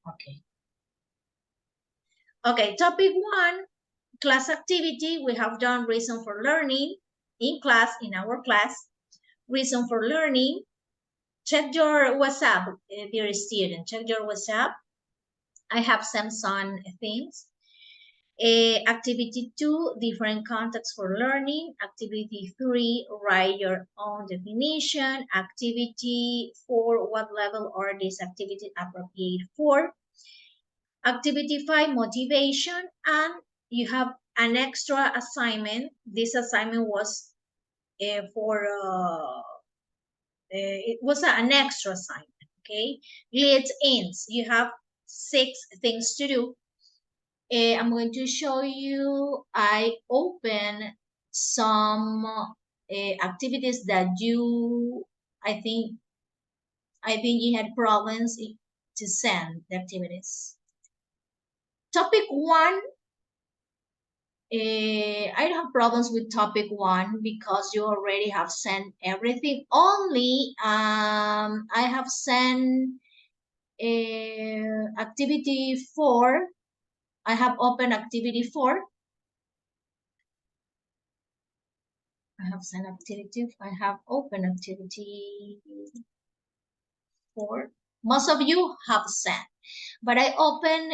Okay. Okay, topic 1, class activity. We have done reason for learning in class, in our class. Reason for learning. Check your WhatsApp, dear student. Check your WhatsApp. I have sent some things. Activity 2, different contexts for learning. Activity 3, write your own definition. Activity 4, what level are these activities appropriate for? Activity 5, motivation, and you have an extra assignment. This assignment was it was an extra assignment, okay? Leads ins, you have 6 things to do. I'm going to show you, I open some activities that I think you had problems to send the activities. Topic 1, I don't have problems with topic 1 because you already have sent everything. Only I have sent activity 4. I have opened activity 4. I have sent activity. I have opened activity 4. Most of you have sent, but I opened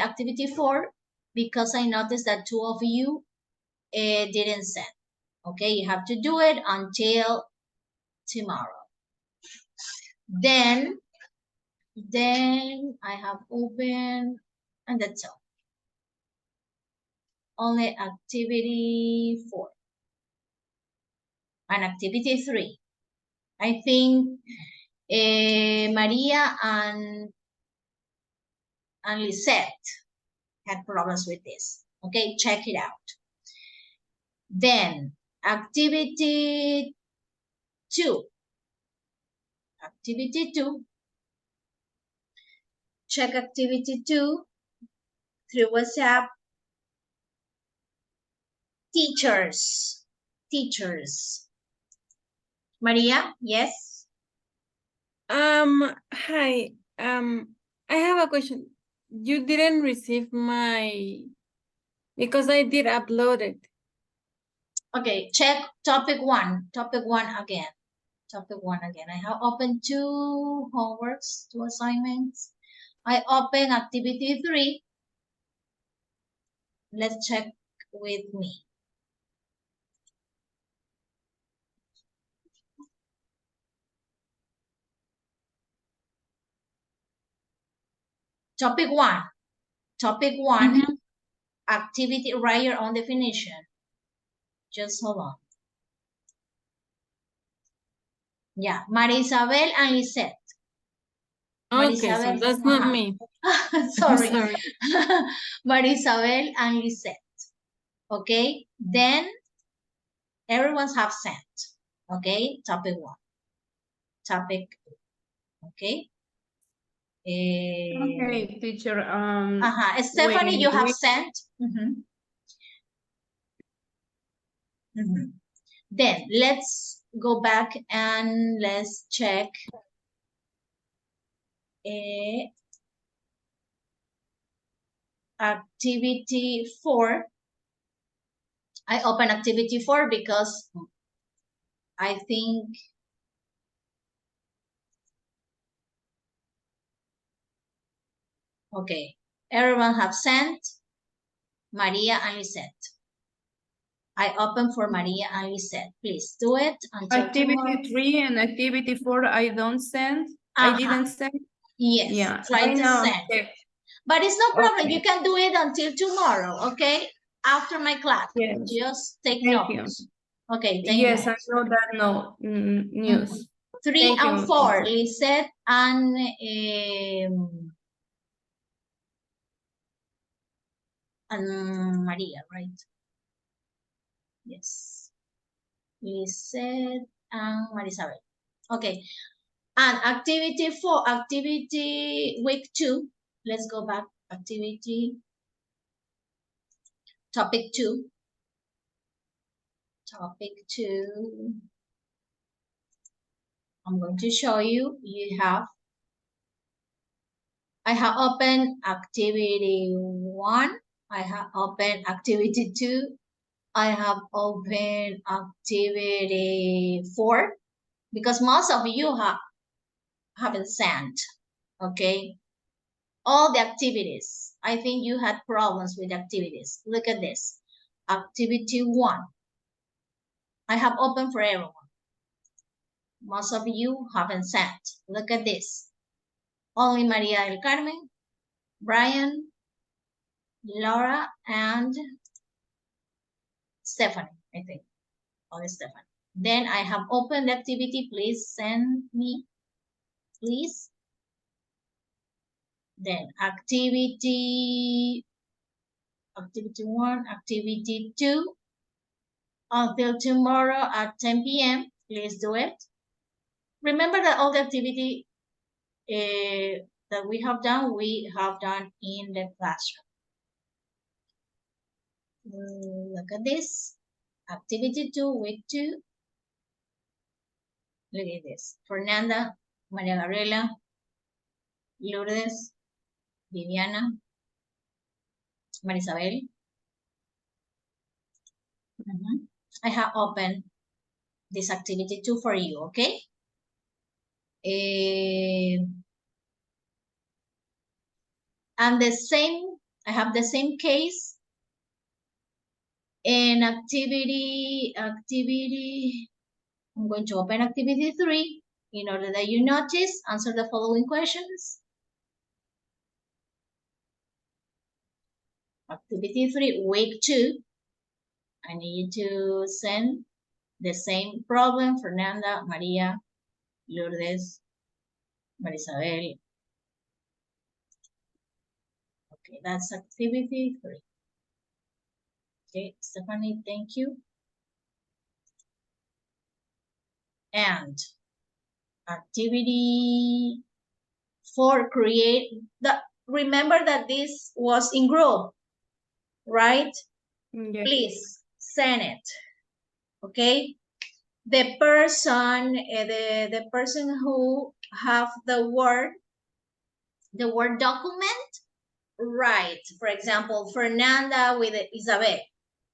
activity 4 because I noticed that 2 of you didn't send. Okay, you have to do it until tomorrow. Then I have opened, and that's all. Only activity 4 and activity 3. I think Maria and Lisette had problems with this. Okay, check it out. Then activity 2. Activity 2. Check activity 2 through WhatsApp. Teachers. Maria, yes? Hi. I have a question. You didn't receive because I did upload it. Okay, check topic 1. Topic 1 again. Topic 1 again. I have opened 2 homeworks, 2 assignments. I open activity 3. Let's check with me. Topic 1. Topic 1, activity, write your own definition. Just hold on. Yeah, Maria Isabel and Lisette. Okay, so that's not me. Sorry. Sorry. Maria Isabel and Lisette. Okay, then everyone's have sent. Okay, topic 1. Topic 2. Okay. Okay, teacher. Stephanie, you have sent. Then let's go back and let's check activity 4. I open activity 4 because I think okay, everyone have sent. Maria and Lisette. I open for Maria and Lisette. Please do it until Activity tomorrow. 3 and activity 4, I don't send. I didn't send. Yes, Yeah, try to send. Okay. But it's no problem. Okay. You can do it until tomorrow, okay? After my class. Yes. Just take Thank you. notes. Okay, take Yes, notes. I know that news. 3 Thank and you, 4, teacher. Lisette and Maria, right? Yes. Lisette and Marisabel. Okay. And activity 4, activity week 2. Let's go back. Activity topic 2. Topic 2. I'm going to show you. You have. I have opened activity 1. I have opened activity 2. I have opened activity 4 because most of you haven't sent, okay? All the activities. I think you had problems with activities. Look at this. Activity 1. I have opened for everyone. Most of you haven't sent. Look at this. Only Maria del Carmen, Brian, Laura, and Stephanie, I think. Only Stephanie. Then I have opened the activity. Please send me, please. Then activity 1, activity 2, until tomorrow at 10 p.m. Please do it. Remember that all the activity that we have done in the classroom. Look at this. Activity 2, week 2. Look at this. Fernanda, Maria Gabriela, Lourdes, Viviana, Marisabel. I have opened this activity 2 for you, okay? And I have the same case in activity, I'm going to open activity 3 in order that you notice, answer the following questions. Activity 3, week 2. I need you to send the same problem, Fernanda, Maria, Lourdes, Marisabel. Okay, that's activity 3. Okay, Stephanie, thank you. And activity 4, remember that this was in group, right? Yes. Please send it. Okay. The person who have the word document, right? For example, Fernanda with Isabel.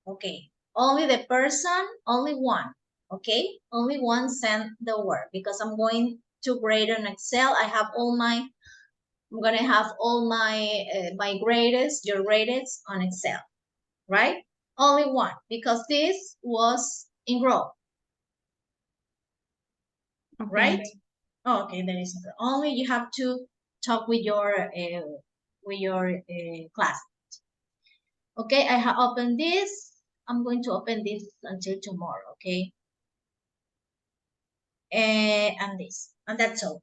Okay. Only the person, only one. Okay. Only one send the word because I'm going to grade on Excel. I'm gonna have all my grades, your grades on Excel, right? Only one because this was in group. Okay. Right? Oh, okay, there is only you have to talk with your class. Okay, I have opened this. I'm going to open this until tomorrow. Okay, and this, and that's all.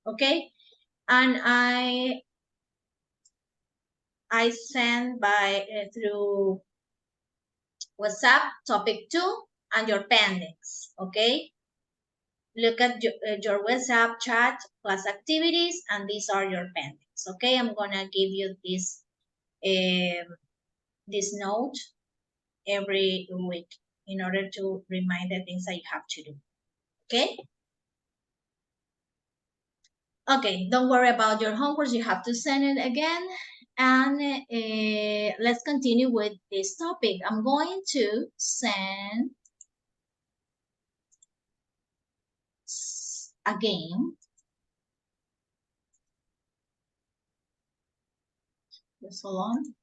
Okay, and I send by through WhatsApp topic 2 and your pendings. Okay. Look at your WhatsApp chat plus activities, and these are your pendings. Okay, I'm gonna give you this note every week in order to remind the things that you have to do. Okay. Okay, don't worry about your homework. You have to send it again. And let's continue with this topic. I'm going to send again. Just hold on.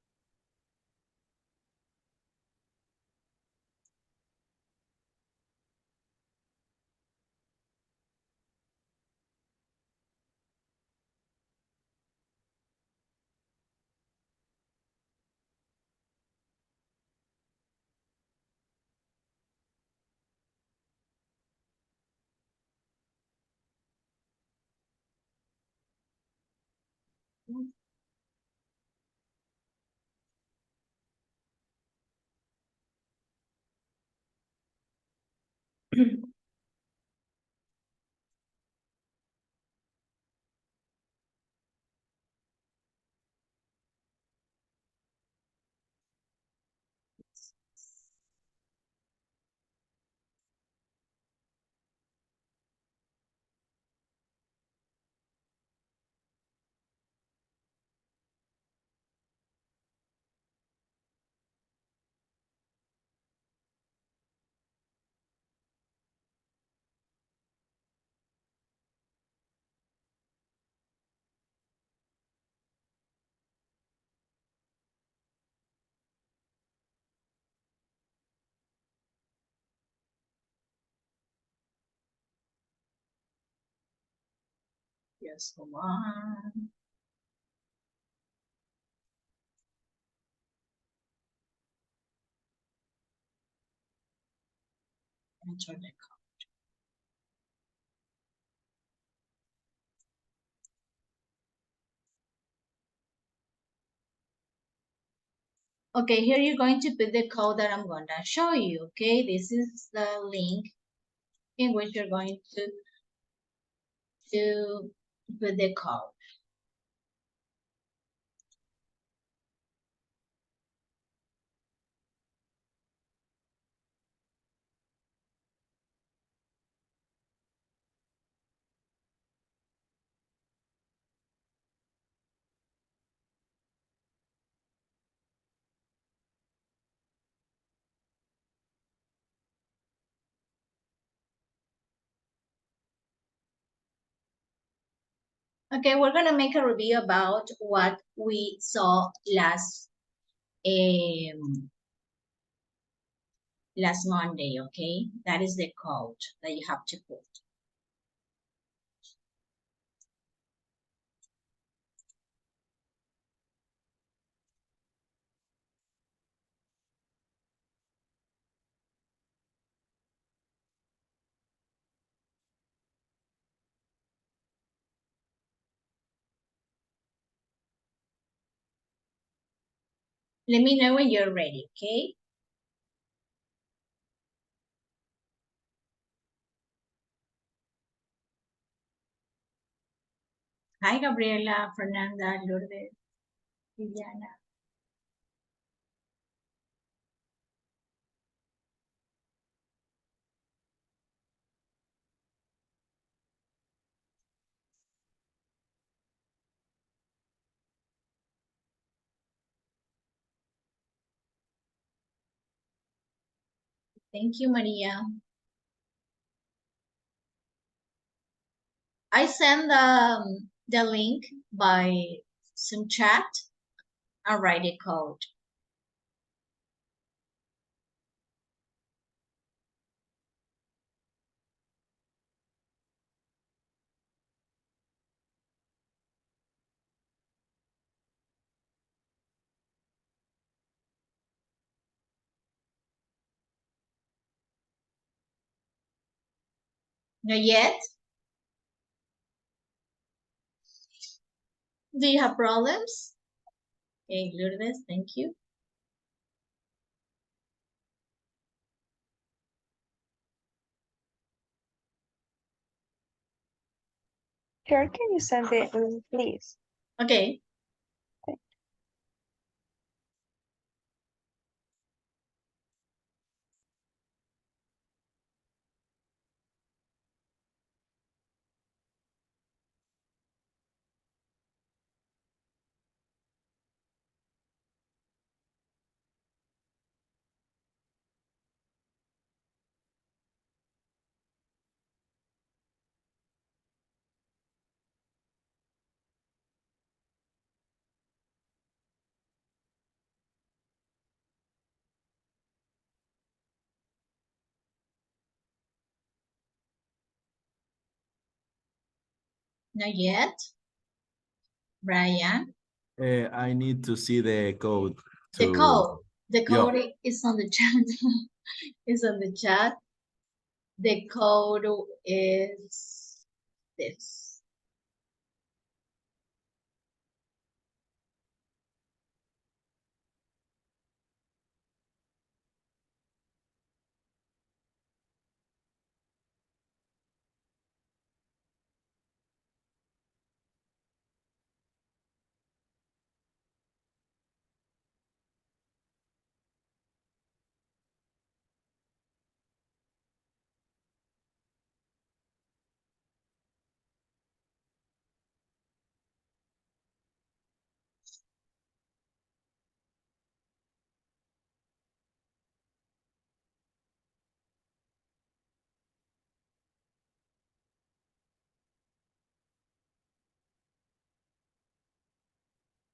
Just hold on. Enter the code. Okay, here you're going to put the code that I'm going to show you. Okay, this is the link in which you're going to put the code. Okay, we're gonna make a review about what we saw last Monday, okay? That is the code that you have to put. Let me know when you're ready, okay? Hi, Gabriela, Fernanda, Lourdes, Viviana. Thank you, Maria. I send the link by some chat and write a code. Not yet? Do you have problems? Okay, Lourdes, thank you. Sure, can you send it, please? Okay. Not yet? Brian? I need to see the code. The code. The Yeah. code is on the chat. Is on the chat. The code is this.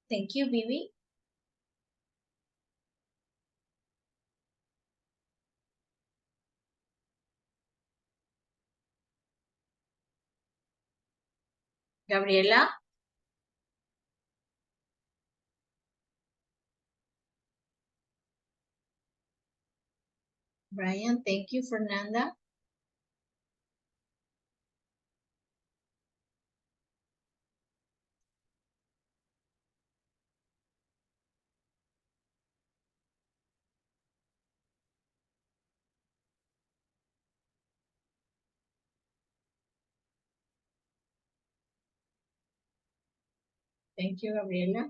Thank you, Vivi. Gabriela. Brian, thank you. Fernanda. Thank you, Gabriela.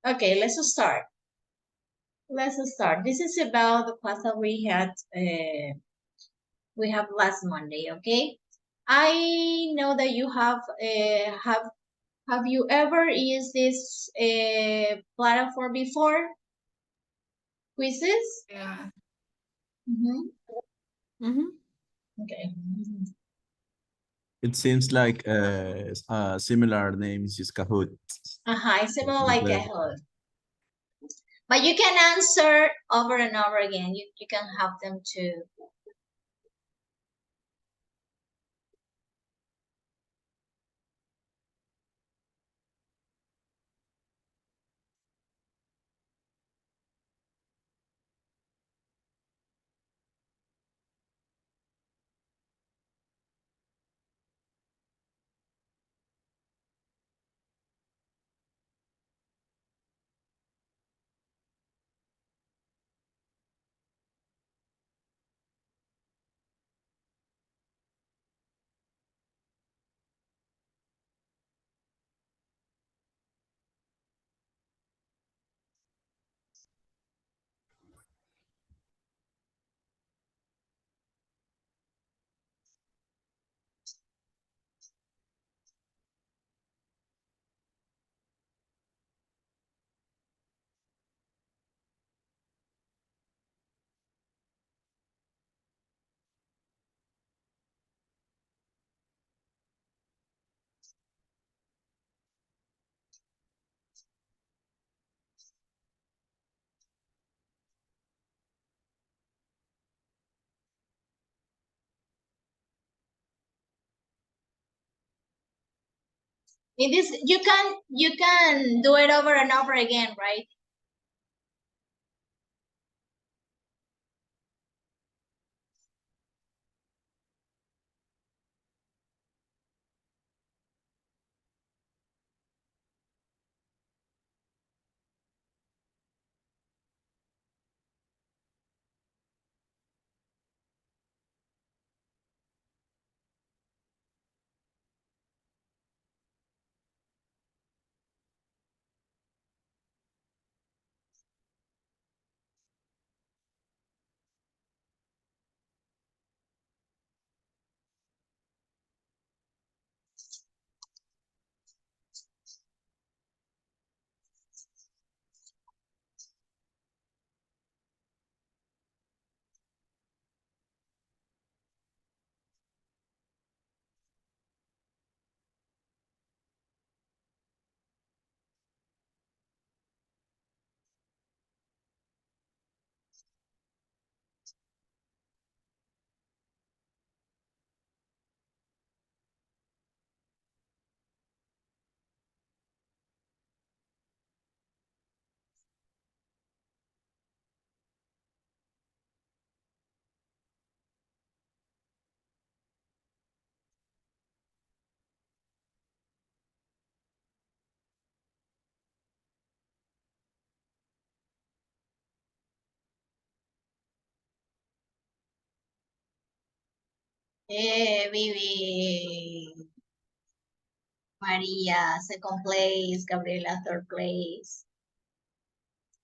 Okay, let's start. Let's start. This is about the class that we had. We have last Monday. Okay. I know that you have you ever used this platform before? Quizzes? Yeah. Mm-hmm. Mm-hmm. Okay. It seems like similar names is Kahoot. It's similar like a hood. But you can answer over and over again. You can have them to. In this, you can do it over and over again, right? Vivi. Maria, second place. Gabriela, third place.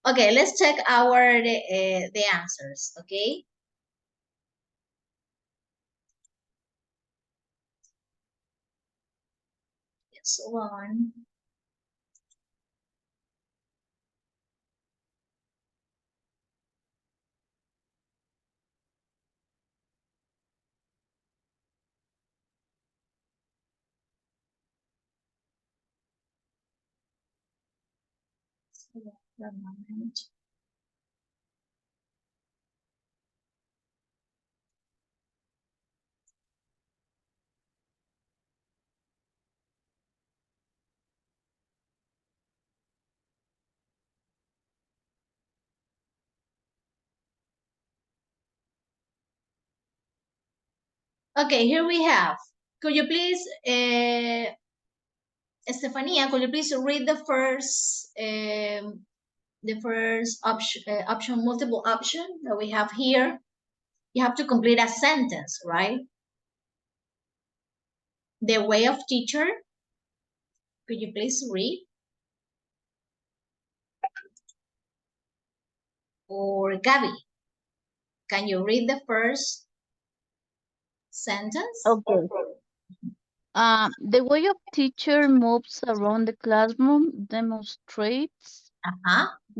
Okay, let's check our the answers, okay? Yes, one. One moment. Okay, here we have. Could you please, Estefania, could you please read the first option, multiple option that we have here? You have to complete a sentence, right? The way of teacher. Could you please read? Or Gabby, can you read the first sentence? Okay. The way of teacher moves around the classroom demonstrates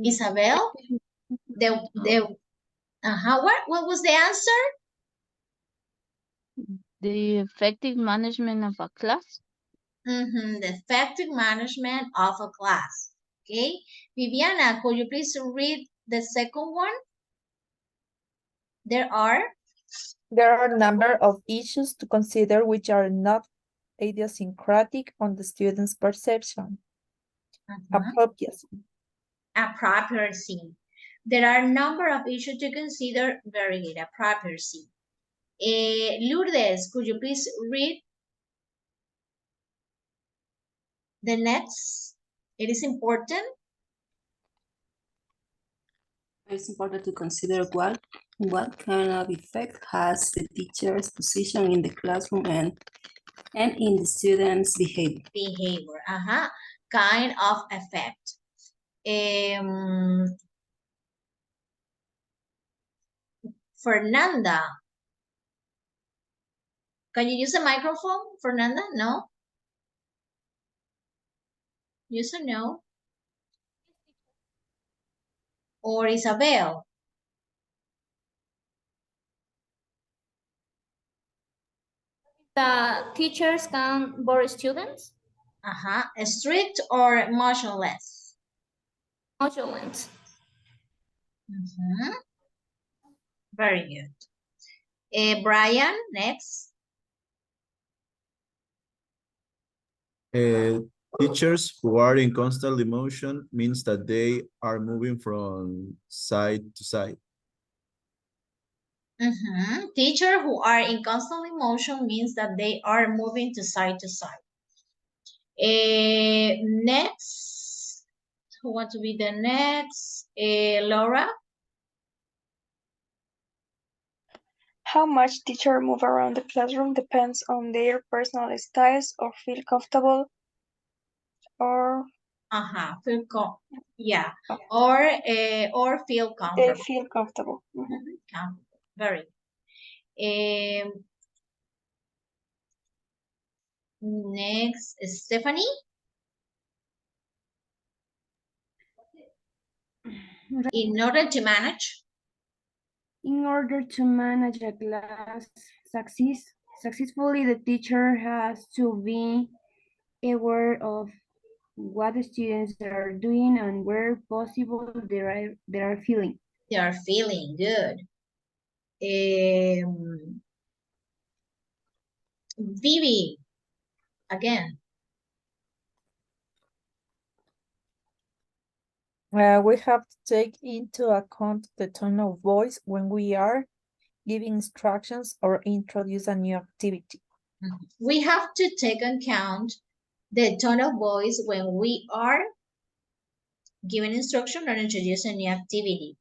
Isabel, what was the answer? the effective management of a class. The effective management of a class. Okay, Viviana, could you please read the second one? There are a number of issues to consider which are not idiosyncratic on the student's perception. Appropriacy. appropriacy. There are a number of issues to consider. Very good, appropriacy. Lourdes, could you please read the next? It is important. It's important to consider what kind of effect has the teacher's position in the classroom and in the student's behavior. Kind of effect. Fernanda, can you use a microphone, Fernanda? No? Yes or no? Or Isabel? The teachers can bore students? Strict or motionless? Motionless. Very good. Brian, next. Teachers who are in constant emotion means that they are moving from side to side. Teacher who are in constant emotion means that they are moving to side to side. Next, who wants to be the next? Laura? How much teachers move around the classroom depends on their personal styles or feel comfortable or yeah, or feel they comfortable. feel comfortable. Very good. Next, Stephanie. In order to manage. In order to manage a class successfully, the teacher has to be aware of what the students are doing and where possible they are feeling. They are feeling good. Vivi, again. We have to take into account the tone of voice when we are giving instructions or introduce a new activity. We have to take account the tone of voice when we are giving instruction or introduce a new activity.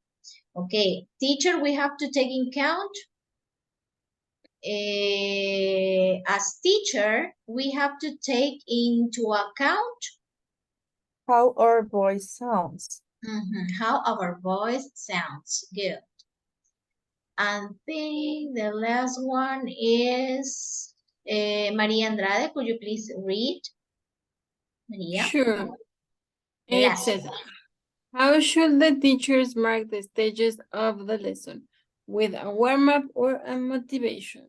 Okay, teacher, we have to take in count. As teacher, we have to take into account how our voice sounds. How our voice sounds. Good. And think the last one is Maria Andrade. Could you please read? Maria? Sure. It Yes. says, how should the teachers mark the stages of the lesson? With a warm-up or a motivation?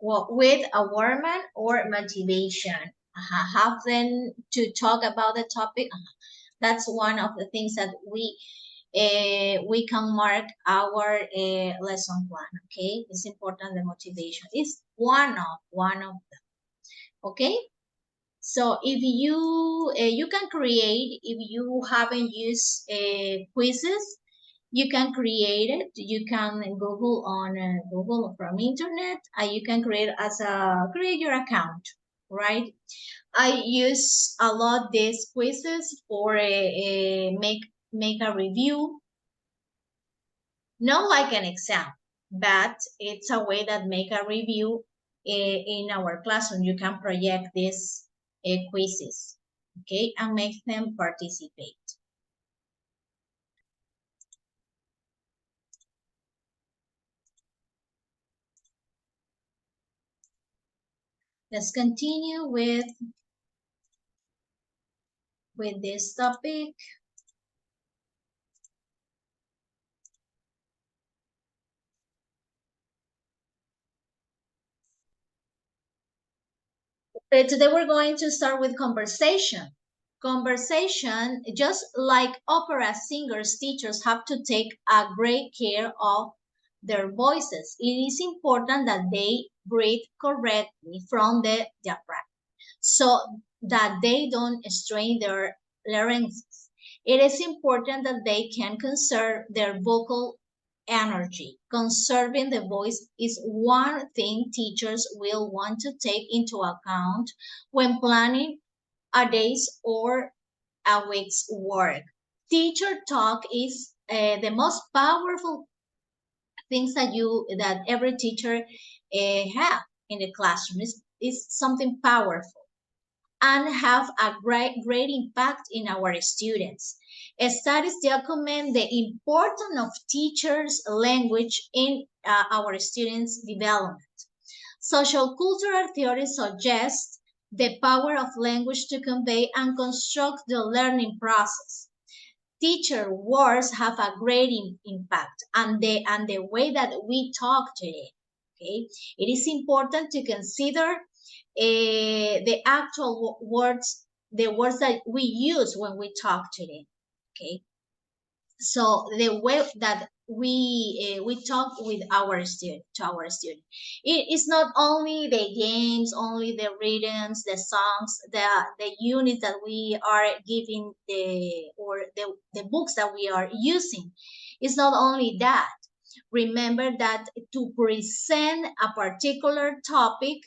Well, with a warm-up or motivation. have them to talk about the topic. That's one of the things that we can mark our lesson plan. Okay, it's important. The motivation is one of them. Okay, so if you can create, if you haven't used quizzes, you can create it. You can Google on Google from internet, and you can create create your account, right? I use a lot these quizzes for make a review, not like an exam, but it's a way that make a review in our classroom. You can project these quizzes, okay, and make them participate. Let's continue with this topic. Today we're going to start with conversation. Conversation, just like opera singers, teachers have to take a great care of their voices. It is important that they breathe correctly from the diaphragm so that they don't strain their larynx. It is important that they can conserve their vocal energy. Conserving the voice is one thing teachers will want to take into account when planning a day's or a week's work. Teacher talk is the most powerful things that every teacher have in the classroom. Is something powerful and have a great impact in our students. Studies document the importance of teachers' language in our students' development. Social cultural theory suggests the power of language to convey and construct the learning process. Teacher words have a great impact and the way that we talk today. Okay, it is important to consider the actual words, the words that we use when we talk today. Okay, so the way that we talk with our student to our student, it is not only the games, only the rhythms, the songs, the units that we are giving the books that we are using. It's not only that. Remember that to present a particular topic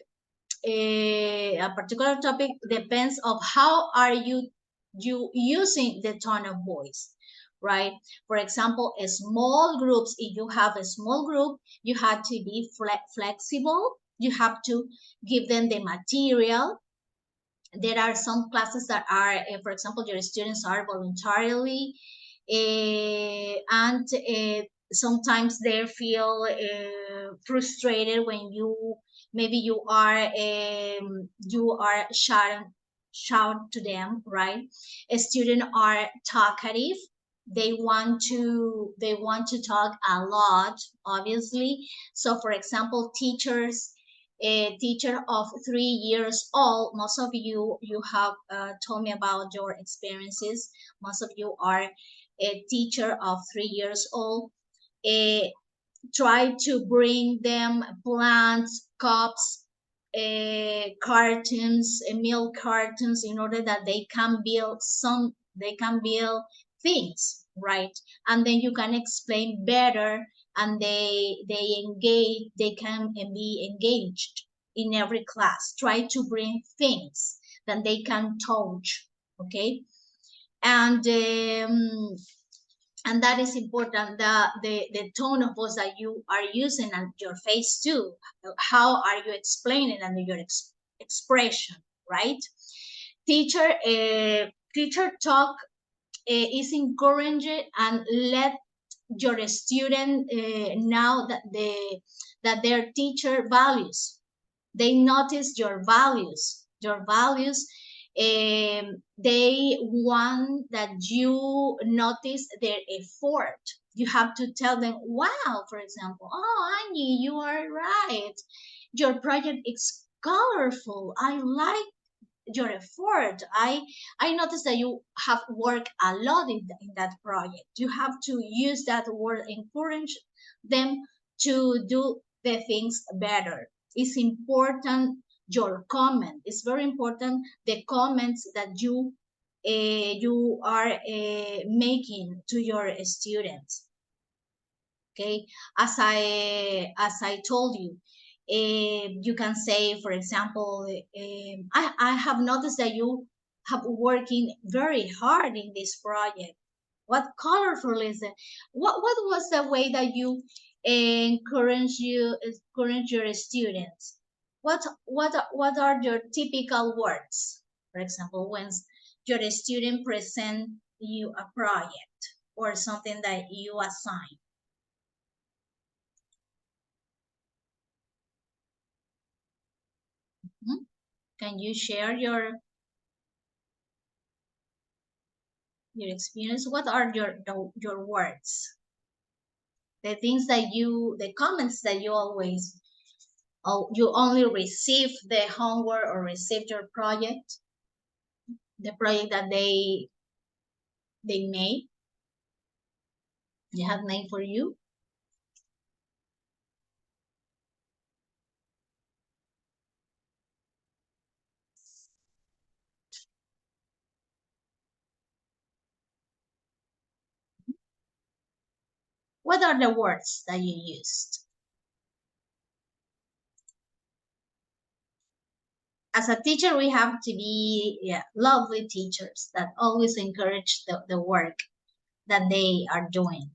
depends of how are you using the tone of voice, right? For example, a small groups, if you have a small group, you have to be flexible. You have to give them the material. There are some classes that are, for example, your students are voluntarily, and sometimes they feel frustrated when maybe you are shout to them, right? Students are talkative. They want to talk a lot, obviously. So, for example, teachers, a teacher of 3 years old, most of you have told me about your experiences. Most of you are a teacher of 3 years old. Try to bring them plants, cups, cartons, milk cartons, in order that they can build things, right? And then you can explain better, and they can be engaged in every class. Try to bring things that they can touch, okay? And that is important, the tone of voice that you are using, and your face too. How are you explaining and your expression, right? Teacher talk is encouraged and let your student know that their teacher values. They notice your values. They want that you notice their effort. You have to tell them, wow, for example, oh, Annie, you are right. Your project is colorful. I like your effort. I noticed that you have worked a lot in that project. You have to use that word, encourage them to do the things better. It's important your comment. It's very important the comments that you are making to your students. Okay, as I told you, you can say, for example, I have noticed that you have working very hard in this project. What colorful is it? What was the way that you encourage your students? What are your typical words? For example, when your student present you a project or something that you assign. Can you share your experience? What are your words? The things that the comments that you always, you only receive the homework or receive your project, the project that they made, they have made for you. What are the words that you used? As a teacher, we have to be lovely teachers that always encourage the work that they are doing.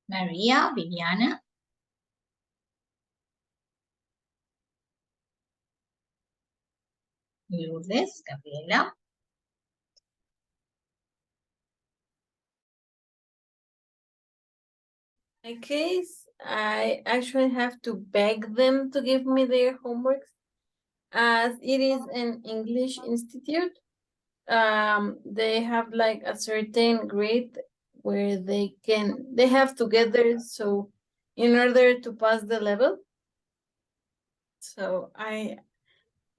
Maria, Viviana. Lourdes, Gabriela. In my case, I actually have to beg them to give me their homeworks, as it is an English institute. They have like a certain grade where they have to get there, so in order to pass the level. So I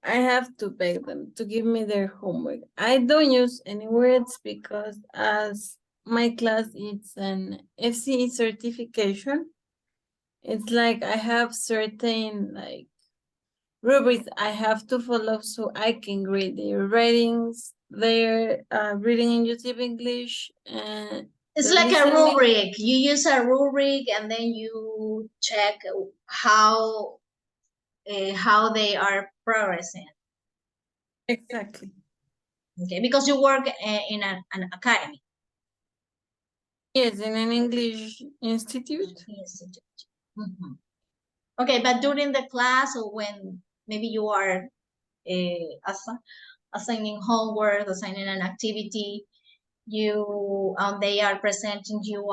have to beg them to give me their homework. I don't use any words because as my class it's an FCE certification, it's like I have certain like rubrics I have to follow so I can grade their writings, their reading and use English, and it's the like a listening. rubric. You use a rubric and then you check how they are progressing. Exactly. Okay, because you work in an academy. Yes, in an English institute. Mm-hmm. Okay, but during the class or when maybe you are assigning homework, assigning an activity, you they are presenting you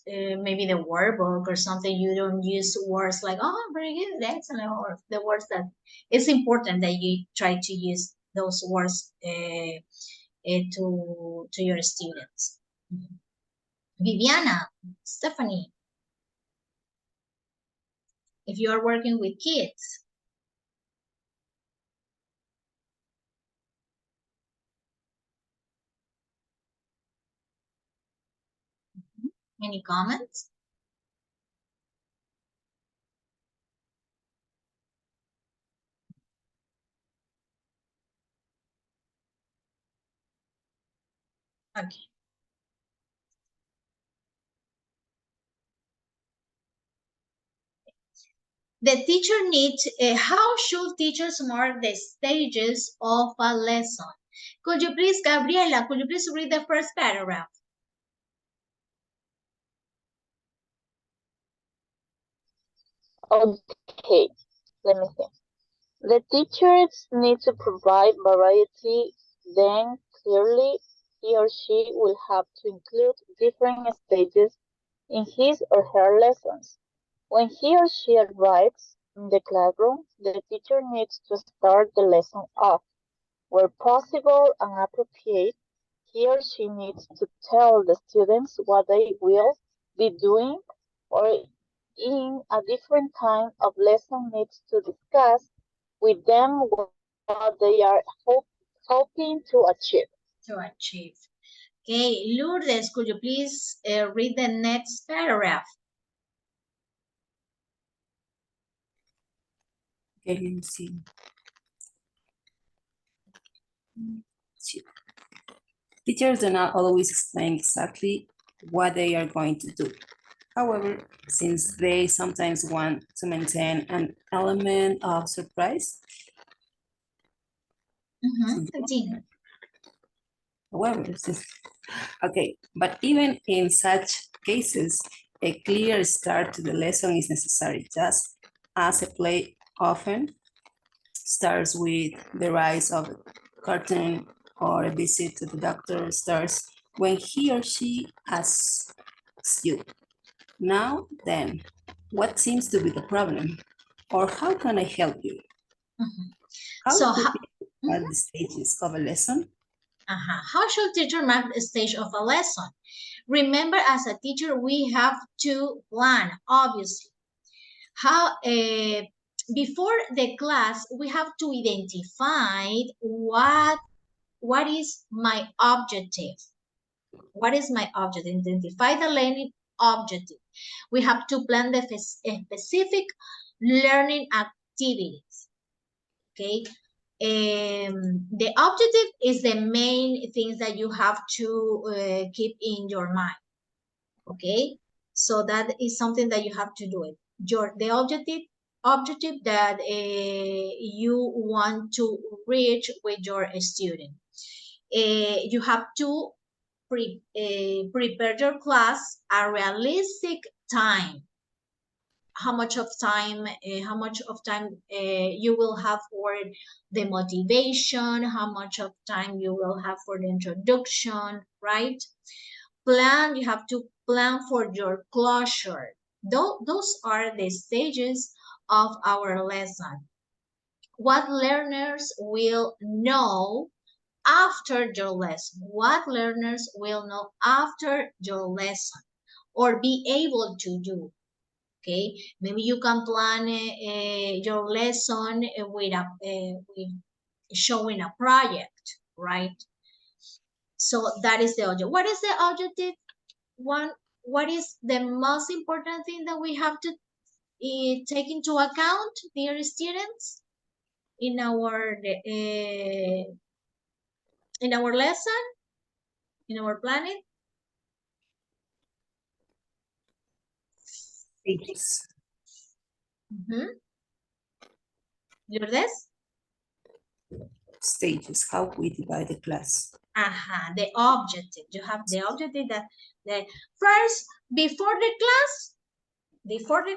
maybe the workbook or something. You don't use words like, oh, very good, excellent, or the words that it's important that you try to use those words to your students. Viviana, Stephanie, if you are working with kids. Any comments? Okay. The teacher needs, how should teachers mark the stages of a lesson? Could you please, Gabriela, could you please read the first paragraph? Okay, let me see. The teachers need to provide variety, then clearly he or she will have to include different stages in his or her lessons. When he or she arrives in the classroom, the teacher needs to start the lesson off, where possible and appropriate, he or she needs to tell the students what they will be doing, or in a different kind of lesson needs to discuss with them what they are hoping to achieve. To achieve. Okay, Lourdes, could you please read the next paragraph? Okay, let me see. Teachers do not always explain exactly what they are going to do. However, since they sometimes want to maintain an element of surprise, Continue. however, okay, but even in such cases, a clear start to the lesson is necessary, just as a play often starts with the rise of a cartoon, or a visit to the doctor starts when he or she asks you, "Now then, what seems to be the problem?" Or "How can I help you?" How So, to mark the stages of a lesson? How should teacher mark the stage of a lesson? Remember, as a teacher, we have to plan, obviously. How before the class, we have to identify what is my objective. What is my objective? Identify the learning objective. We have to plan the specific learning activities. Okay. The objective is the main things that you have to keep in your mind. Okay, so that is something that you have to do it. The objective that you want to reach with your student. You have to prepare your class a realistic time. How much of time you will have for the motivation, how much of time you will have for the introduction, right? You have to plan for your closure. Those are the stages of our lesson. What learners will know after your lesson? What learners will know after your lesson or be able to do? Okay, maybe you can plan your lesson with showing a project, right? So that is the objective. What is the objective? What is the most important thing that we have to take into account, dear students, in our lesson, in our planning? Stages. Lourdes? Stages, how we divide the class. The objective. You have the objective that the first, before the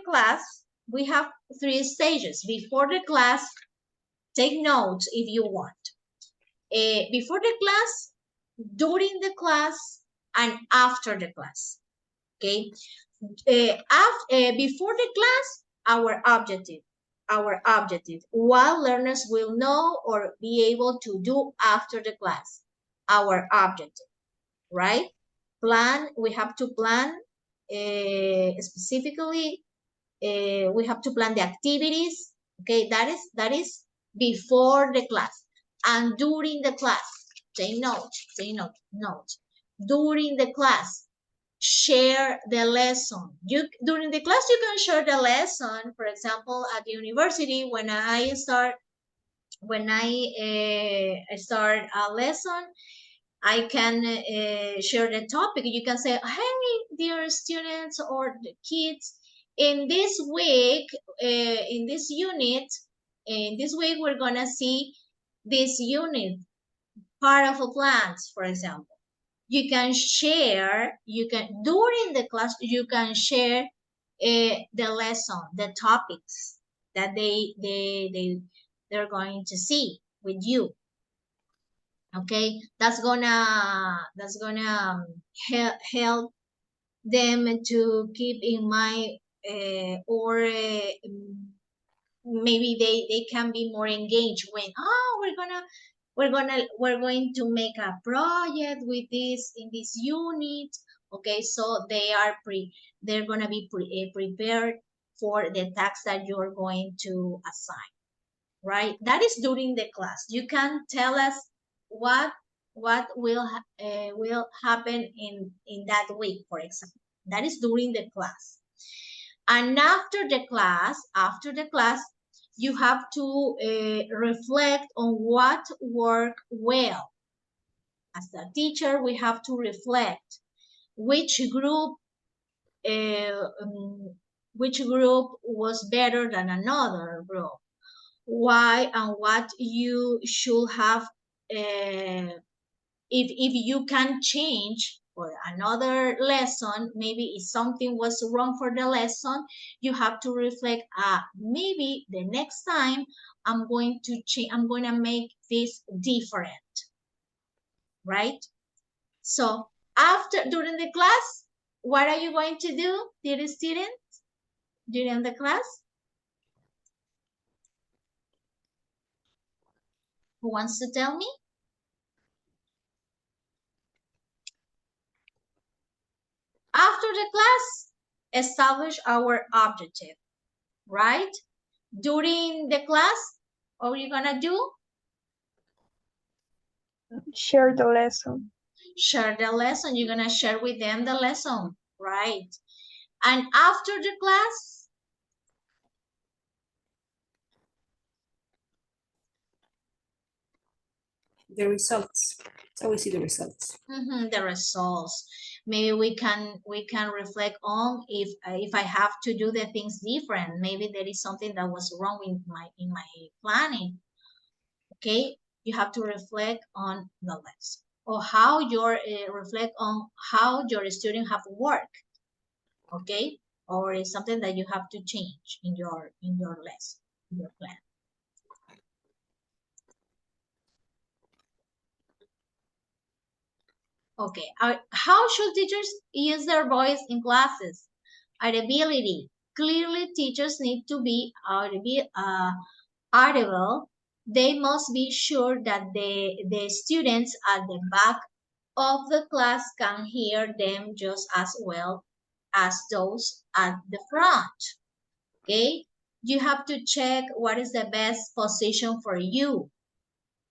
class, we have 3 stages. Before the class, take notes if you want. Before the class, during the class, and after the class. Okay. Before the class, our objective. What learners will know or be able to do after the class. Our objective, right? We have to plan specifically. We have to plan the activities. Okay, that is before the class and during the class. Take note. During the class, share the lesson. During the class, you can share the lesson. For example, at the university, when I start a lesson, I can share the topic. You can say, "Hey, dear students or the kids, in this week, in this week, we're gonna see this unit, powerful plants, for example." You can share, during the class, you can share the lesson, the topics that they're going to see with you. Okay, that's gonna help them to keep in mind, or maybe they can be more engaged when, we're gonna we're going to make a project with this in this unit. Okay, so they're gonna be prepared for the task that you're going to assign, right? That is during the class. You can tell us what will happen in that week, for example. That is during the class. And after the class, you have to reflect on what worked well. As a teacher, we have to reflect which group was better than another group. Why and what you should have, if you can change for another lesson, maybe if something was wrong for the lesson, you have to reflect, maybe the next time I'm going to change, I'm going to make this different, right? So during the class, what are you going to do, dear students, during the class? Who wants to tell me? After the class, establish our objective, right? During the class, what are you gonna do? Share the lesson. Share the lesson. You're gonna share with them the lesson, right? And after the class, The results. So we see the results. the results. Maybe we can reflect on if I have to do the things different. Maybe there is something that was wrong in my planning. Okay, you have to reflect on the lesson, or how your reflect on how your student have worked. Okay, or it's something that you have to change in your lesson, in your plan. Okay, how should teachers use their voice in classes? Audibility. Clearly, teachers need to be audible. They must be sure that the students at the back of the class can hear them just as well as those at the front. Okay, you have to check what is the best position for you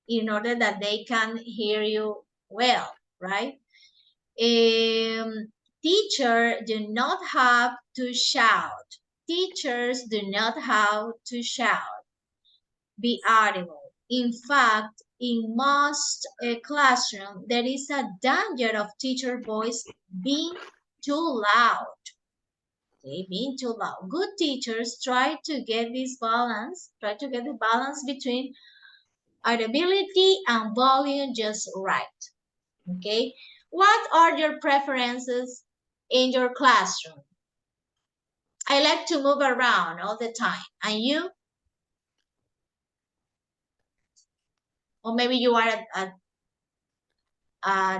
in order that they can hear you well, right? Teachers do not have to shout. Teachers do not have to shout. Be audible. In fact, in most classrooms, there is a danger of teacher voice being too loud. Okay, being too loud. Good teachers try to get the balance between audibility and volume just right. Okay, what are your preferences in your classroom? I like to move around all the time. And you? Or maybe you are at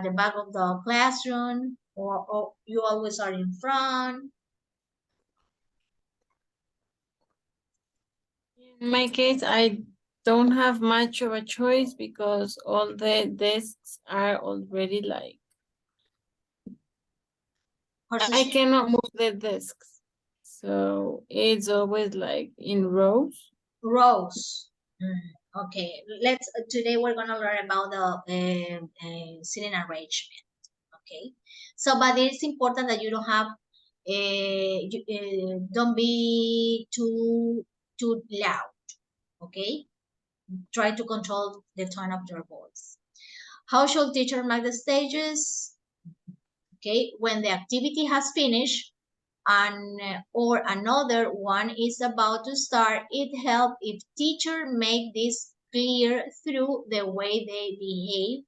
the back of the classroom, or you always are in front. In my case, I don't have much of a choice because all the desks are already like, I cannot move the desks. So it's always like in rows. Rows. Okay, today we're gonna learn about the seating arrangement. Okay, so but it's important that you don't have don't be too loud. Okay, try to control the tone of your voice. How should teacher mark the stages? Okay, when the activity has finished and or another one is about to start, it helps if teacher make this clear through the way they behave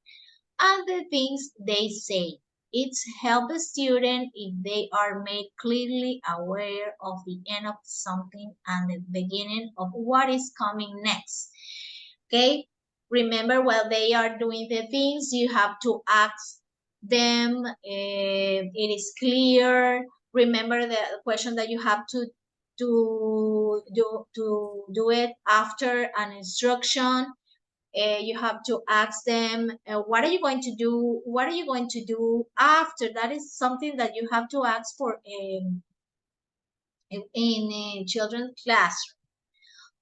and the things they say. It's help the student if they are made clearly aware of the end of something and the beginning of what is coming next. Okay, remember while they are doing the things, you have to ask them if it is clear. Remember the question that you have to do it after an instruction. You have to ask them, what are you going to do? What are you going to do after? That is something that you have to ask for in a children's classroom.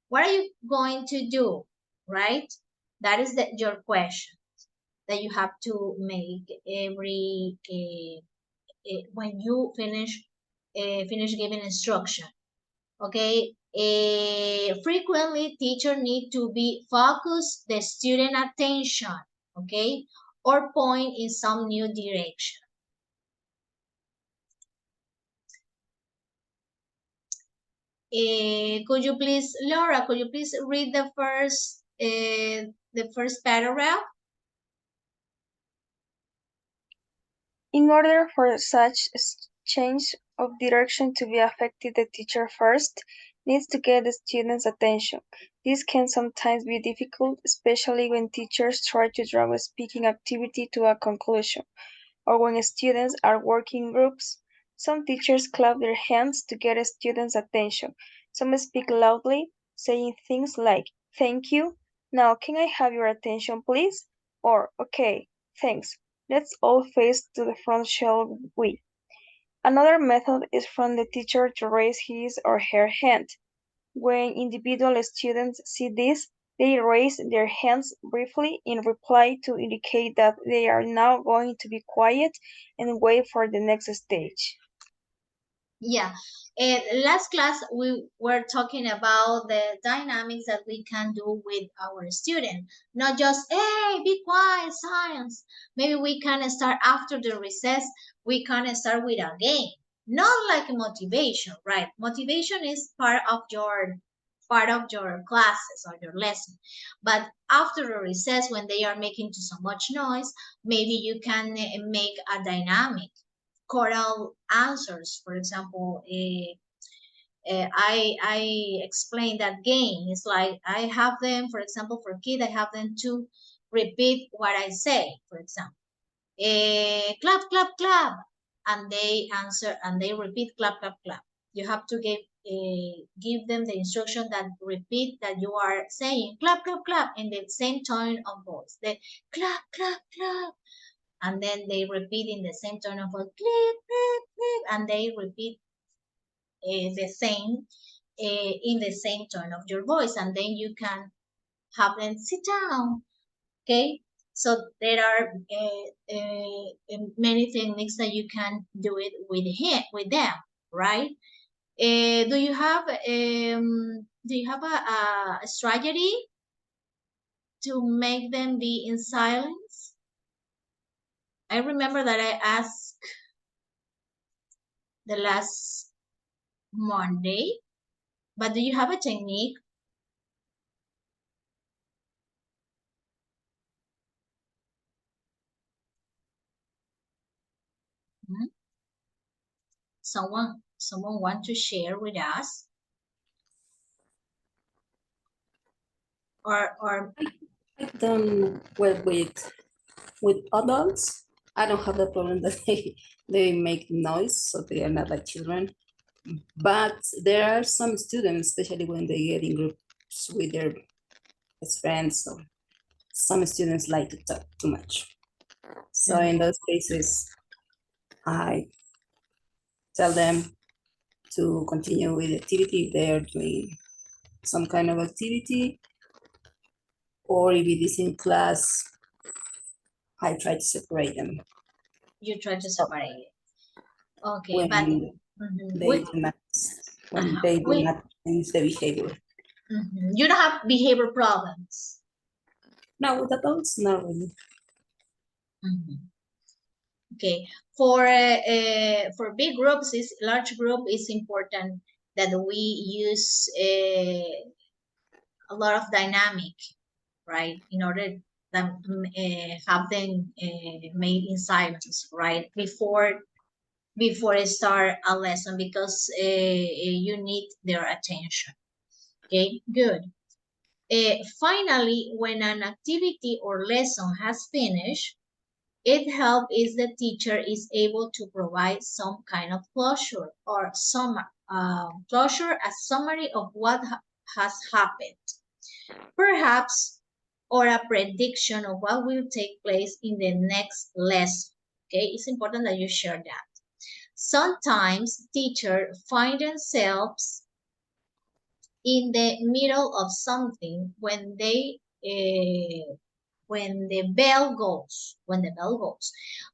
What are you going to do, right? That is your question that you have to make every when you finish giving instruction. Okay, frequently teacher need to be focus the student attention, okay, or point in some new direction. Could you please, Laura, could you please read the first paragraph? In order for such change of direction to be effective, the teacher first needs to get the student's attention. This can sometimes be difficult, especially when teachers try to draw a speaking activity to a conclusion, or when students are working in groups. Some teachers clap their hands to get a student's attention. Some speak loudly, saying things like, "Thank you. Now can I have your attention, please?" Or, "Okay, thanks. Let's all face to the front, shall we?" Another method is for the teacher to raise his or her hand. When individual students see this, they raise their hands briefly in reply to indicate that they are now going to be quiet and wait for the next stage. Yeah, last class we were talking about the dynamics that we can do with our student, not just, hey, be quiet, science. Maybe we can start after the recess, we can start with a game, not like motivation, right? Motivation is part of your classes or your lesson, but after the recess when they are making so much noise, maybe you can make a dynamic choral answers. For example, I explained that game. It's like I have them, for example, for kids, I have them to repeat what I say. For example, clap, clap, clap, and they answer and they repeat clap, clap, clap. You have to give them the instruction that repeat that you are saying clap, clap, clap in the same tone of voice. The clap, clap, clap, and then they repeat in the same tone of voice, click, click, click, and they repeat the same in the same tone of your voice, and then you can have them sit down. Okay, so there are many techniques that you can do it with them, right? Do you have a strategy to make them be in silence? I remember that I asked the last Monday, but do you have a technique? Hmm? Someone want to share with us? Or I've done well with adults. I don't have the problem that they make noise, so they are not like children. But there are some students, especially when they get in groups with their best friends, so some students like to talk too much. So in those cases, I tell them to continue with the activity if they are doing some kind of activity, or if it is in class, I try to separate them. you try to separate it. Okay, when but they do not, when they do not change the behavior. You don't have behavior problems. No, with adults, not really. Okay, for big groups, large group, is important that we use a lot of dynamic, right? In order to have them made in silence, right? Before I start a lesson, because you need their attention. Okay, good. Finally, when an activity or lesson has finished, it helps if the teacher is able to provide some kind of closure or some closure, a summary of what has happened. Perhaps or a prediction of what will take place in the next lesson. Okay, it's important that you share that. Sometimes teachers find themselves in the middle of something when the bell goes,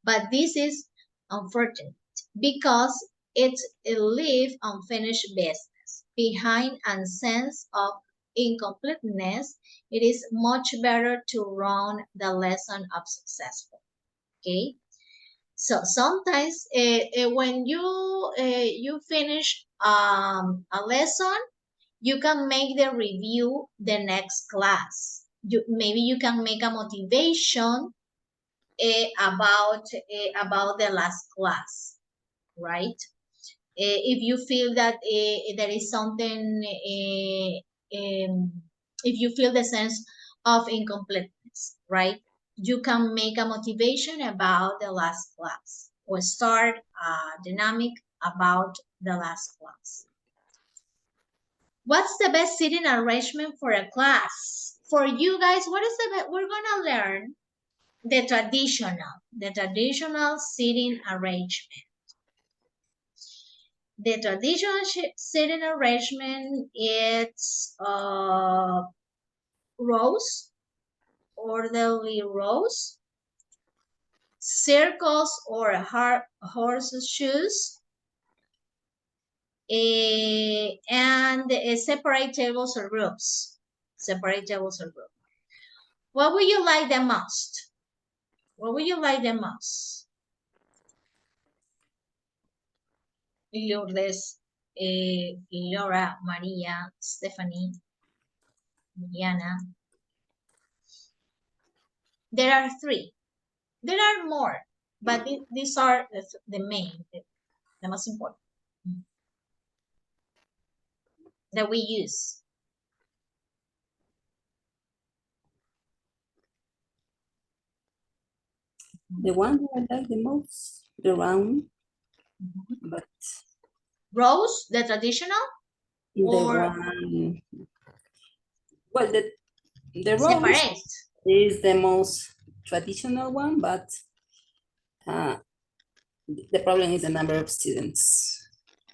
But this is unfortunate because it's a leave unfinished business. Behind a sense of incompleteness, it is much better to run the lesson up successful. Okay. So sometimes when you finish a lesson, you can make the review the next class. Maybe you can make a motivation about the last class, right? If you feel that there is something, if you feel the sense of incompleteness, right? You can make a motivation about the last class or start a dynamic about the last class. What's the best seating arrangement for a class? For you guys, what is the best? We're gonna learn the traditional seating arrangement. The traditional seating arrangement is rows, orderly rows, circles or horseshoes, and separate tables or groups. What would you like the most? Lourdes, Laura, Maria, Stephanie, Diana. There are 3. There are more, but these are the main, the most important that we use. The one that I like the most, the round, but Rows, the traditional? the Or one, well, the round separate? is the most traditional one, but the problem is the number of students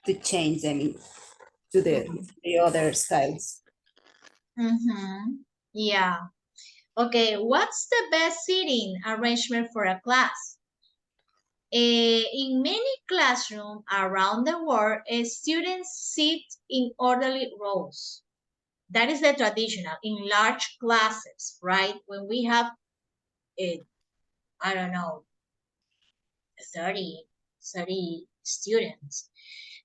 to change them to the other styles. Yeah. Okay, what's the best seating arrangement for a class? In many classrooms around the world, students sit in orderly rows. That is the traditional in large classes, right? When we have, I don't know, 30 students.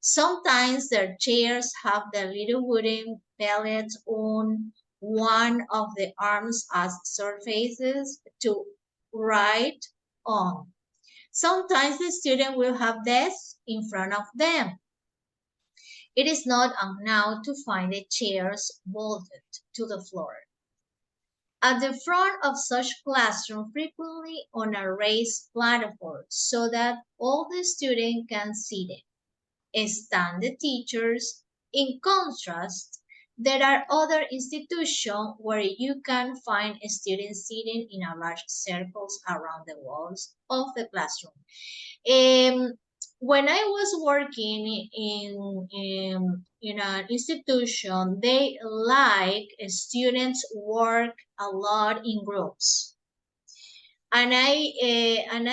Sometimes their chairs have the little wooden pallets on one of the arms as surfaces to write on. Sometimes the student will have desks in front of them. It is not unknown to find the chairs bolted to the floor. At the front of such classroom, frequently on a raised platform, so that all the students can see them, stand the teachers. In contrast, there are other institutions where you can find students sitting in a large circles around the walls of the classroom. When I was working in an institution, they like students work a lot in groups, and I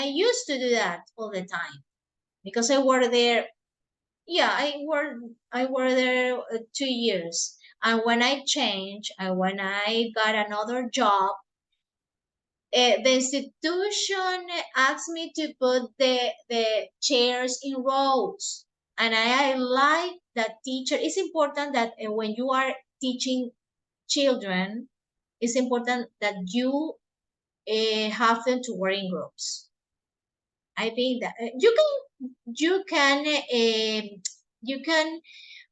used to do that all the time because I worked there. Yeah, I worked there 2 years, and when I changed and when I got another job, the institution asked me to put the chairs in rows, and I like that teacher. It's important that when you are teaching children, it's important that you have them to work in groups. I think that you can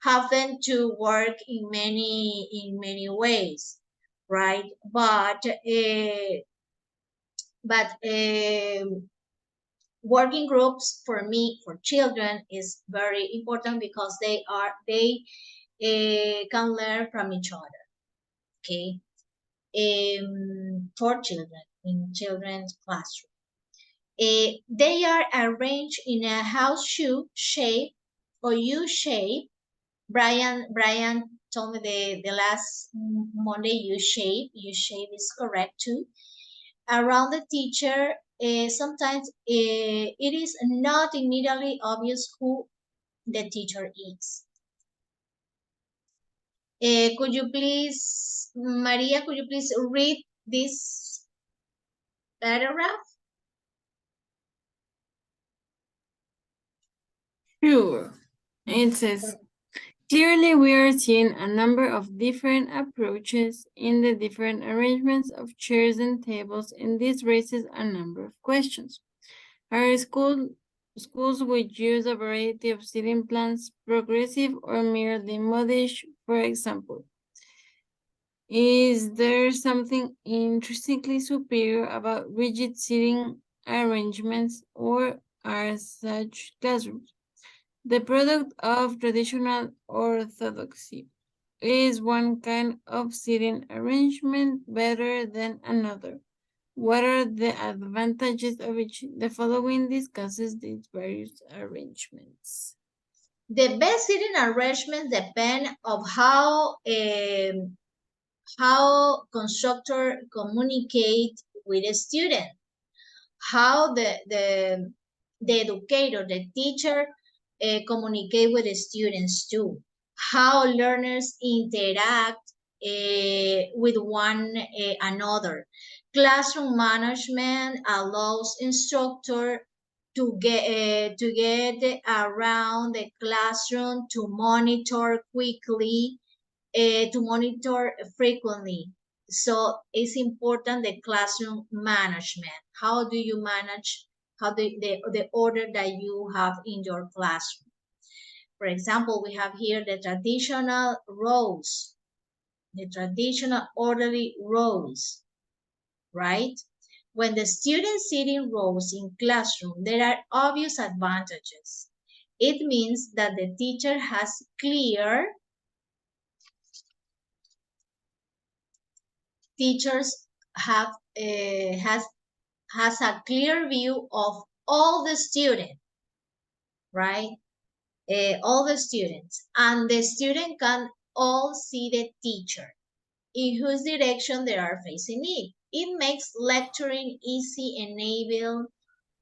have them to work in many ways, right? But working groups for me, for children, is very important because they can learn from each other. Okay. for children in children's classroom. They are arranged in a house shoe shape or U shape. Brian told me the last Monday U shape is correct too. Around the teacher, sometimes it is not immediately obvious who the teacher is. Could you please, Maria, could you please read this paragraph? Sure. It says, clearly we are seeing a number of different approaches in the different arrangements of chairs and tables, and this raises a number of questions. Are schools which use a variety of seating plans progressive or merely modish, for example? Is there something interestingly superior about rigid seating arrangements, or are such classrooms the product of traditional orthodoxy? Is one kind of seating arrangement better than another? What are the advantages of each? The following discusses these various arrangements. The best seating arrangements depend of how constructor communicate with a student, how the educator, the teacher communicate with the students too, how learners interact with one another. Classroom management allows instructor to get around the classroom, to monitor quickly, to monitor frequently. So it's important the classroom management. How do you manage the order that you have in your classroom? For example, we have here the traditional rows, the traditional orderly rows, right? When the students sit in rows in classroom, there are obvious advantages. It means that the teacher has teachers have has a clear view of all the students, right? All the students, and the student can all see the teacher in whose direction they are facing it. It makes lecturing easy, enable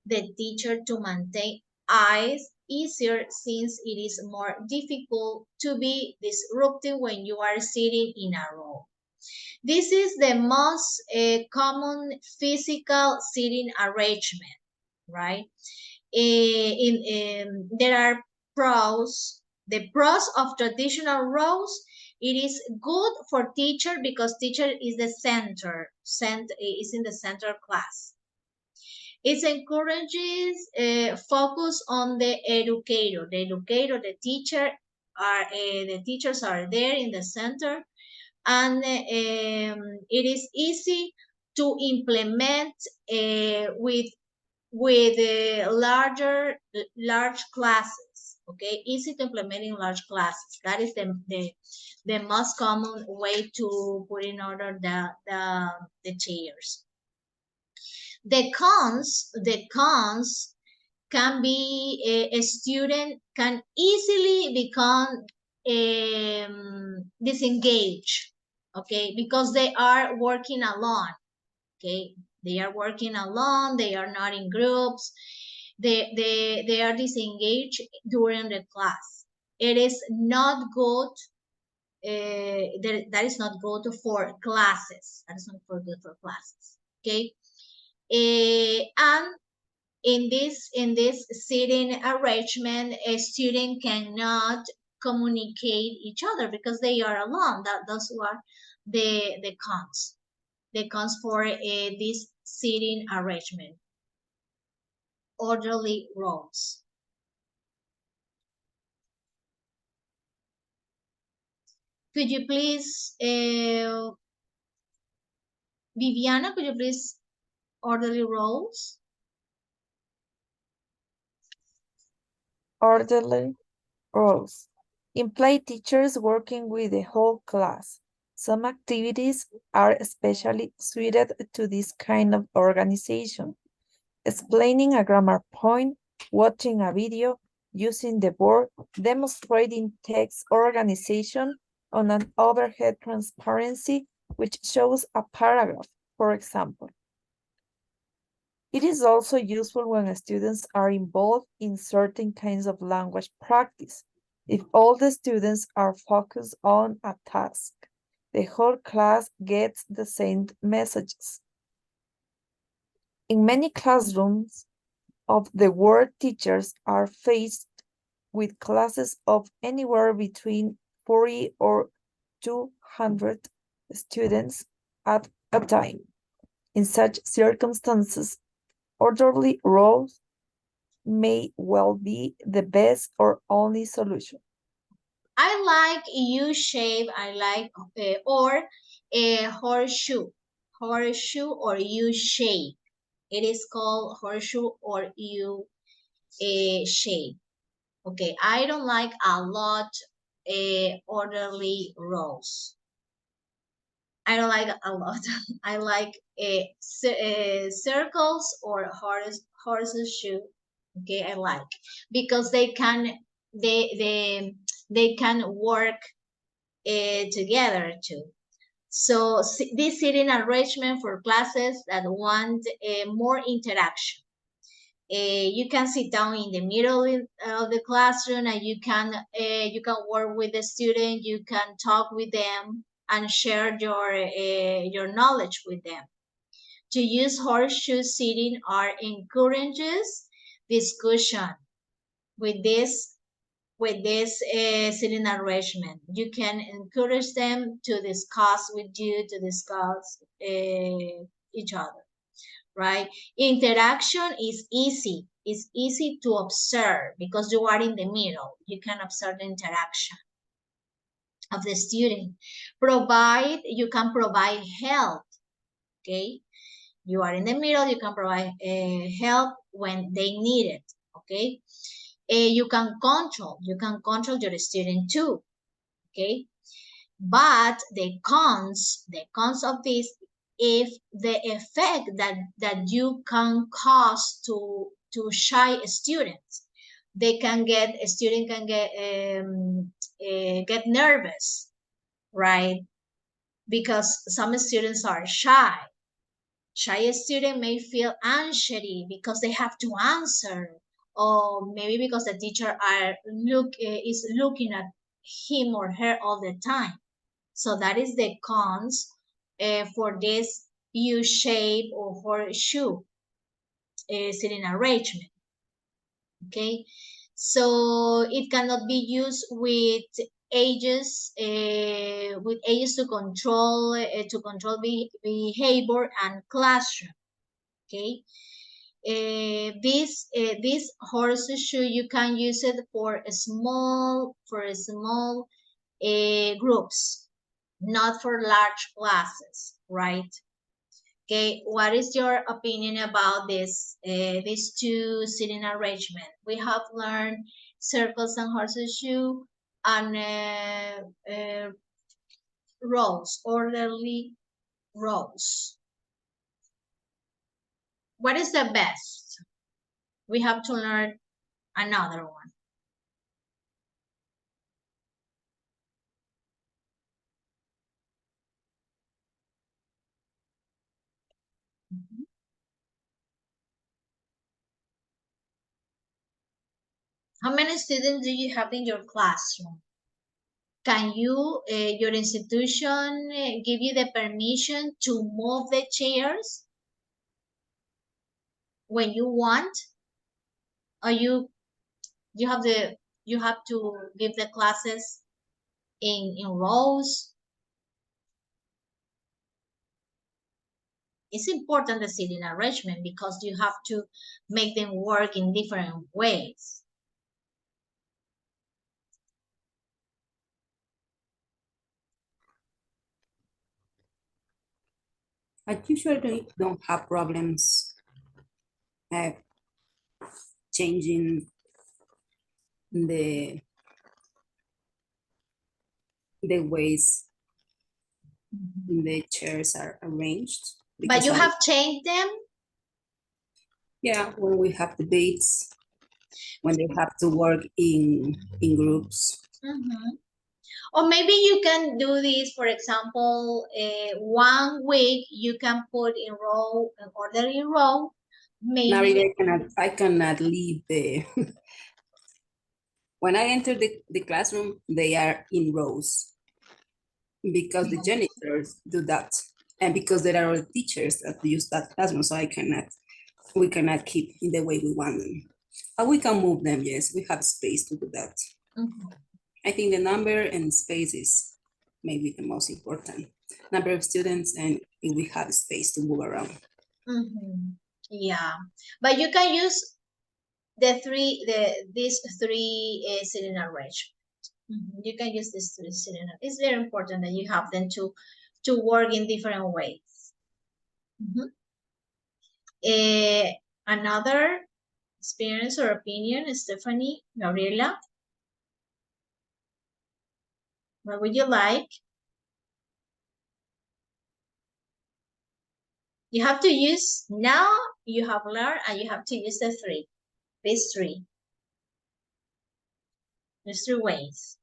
the teacher to maintain eyes easier since it is more difficult to be disruptive when you are sitting in a row. This is the most common physical seating arrangement, right? There are pros. The pros of traditional rows, it is good for teacher because teacher is the center, is in the center class. It encourages focus on the educator. The educator, the teacher, the teachers are there in the center, and it is easy to implement with large classes. Okay, easy to implement in large classes. That is the most common way to put in order the chairs. The cons can be a student can easily become disengaged, okay, because they are working alone, okay, they are working alone, they are not in groups, they are disengaged during the class. It is not good, that is not good for classes, that is not good for classes, okay. And in this seating arrangement, a student cannot communicate each other because they are alone. Those are the cons. The cons for this seating arrangement. Orderly rows. Could you please, Viviana, could you please orderly rows? Orderly rows imply teachers working with the whole class. Some activities are especially suited to this kind of organization. Explaining a grammar point, watching a video, using the board, demonstrating text organization on an overhead transparency, which shows a paragraph, for example. It is also useful when students are involved in certain kinds of language practice. If all the students are focused on a task, the whole class gets the same messages. In many classrooms of the world, teachers are faced with classes of anywhere between 40 or 200 students at a time. In such circumstances, orderly rows may well be the best or only solution. I like U shape. I like or a horseshoe or U shape. It is called horseshoe or U shape. Okay, I don't like a lot orderly rows. I don't like a lot. I like circles or horseshoe. Okay, I like because they can work together too. So this seating arrangement for classes that want more interaction. You can sit down in the middle of the classroom and you can work with the student. You can talk with them and share your knowledge with them. To use horseshoe seating encourages discussion with this seating arrangement. You can encourage them to discuss with you, to discuss each other, right? Interaction is easy. It's easy to observe because you are in the middle. You can observe the interaction of the student. You can provide help, okay? You are in the middle, you can provide help when they need it, okay? You can control your student too, okay? But the cons of this, if the effect that you can cause to shy students, a student can get nervous, right? Because some students are shy. Shy student may feel anxious because they have to answer, or maybe because the teacher is looking at him or her all the time. So that is the cons for this U shape or horseshoe seating arrangement. Okay, so it cannot be used with ages to control behavior and classroom. Okay, this horseshoe you can use it for small groups, not for large classes, right? Okay, what is your opinion about these two seating arrangement? We have learned circles and horseshoe and rows, orderly rows. What is the best? We have to learn another one. How many students do you have in your classroom? Can your institution give you the permission to move the chairs when you want? Or you have to give the classes in rows? It's important the seating arrangement because you have to make them work in different ways. I usually don't have problems changing the ways The chairs are arranged. But because you I- have changed them? Yeah, when we have debates, when they have to work in groups. Mhm. Or maybe you can do this, for example, 1 week you can put in row, in order in row, Now maybe. I cannot leave the, when I enter the classroom, they are in rows. Because the janitors do that. And because there are teachers that use that classroom, so we cannot keep in the way we want them. But we can move them, yes, we have space to do that. Mhm. I think the number and space is maybe the most important. Number of students and if we have space to move around. Mhm. Yeah, but you can use these three sitting arrangement. You can use this three sitting. It's very important that you have them to work in different ways. Mhm. Another experience or opinion, Stephanie, Gabriela? What would you like? You have to use, now you have learned and you have to use the three, these three. There's 3 ways.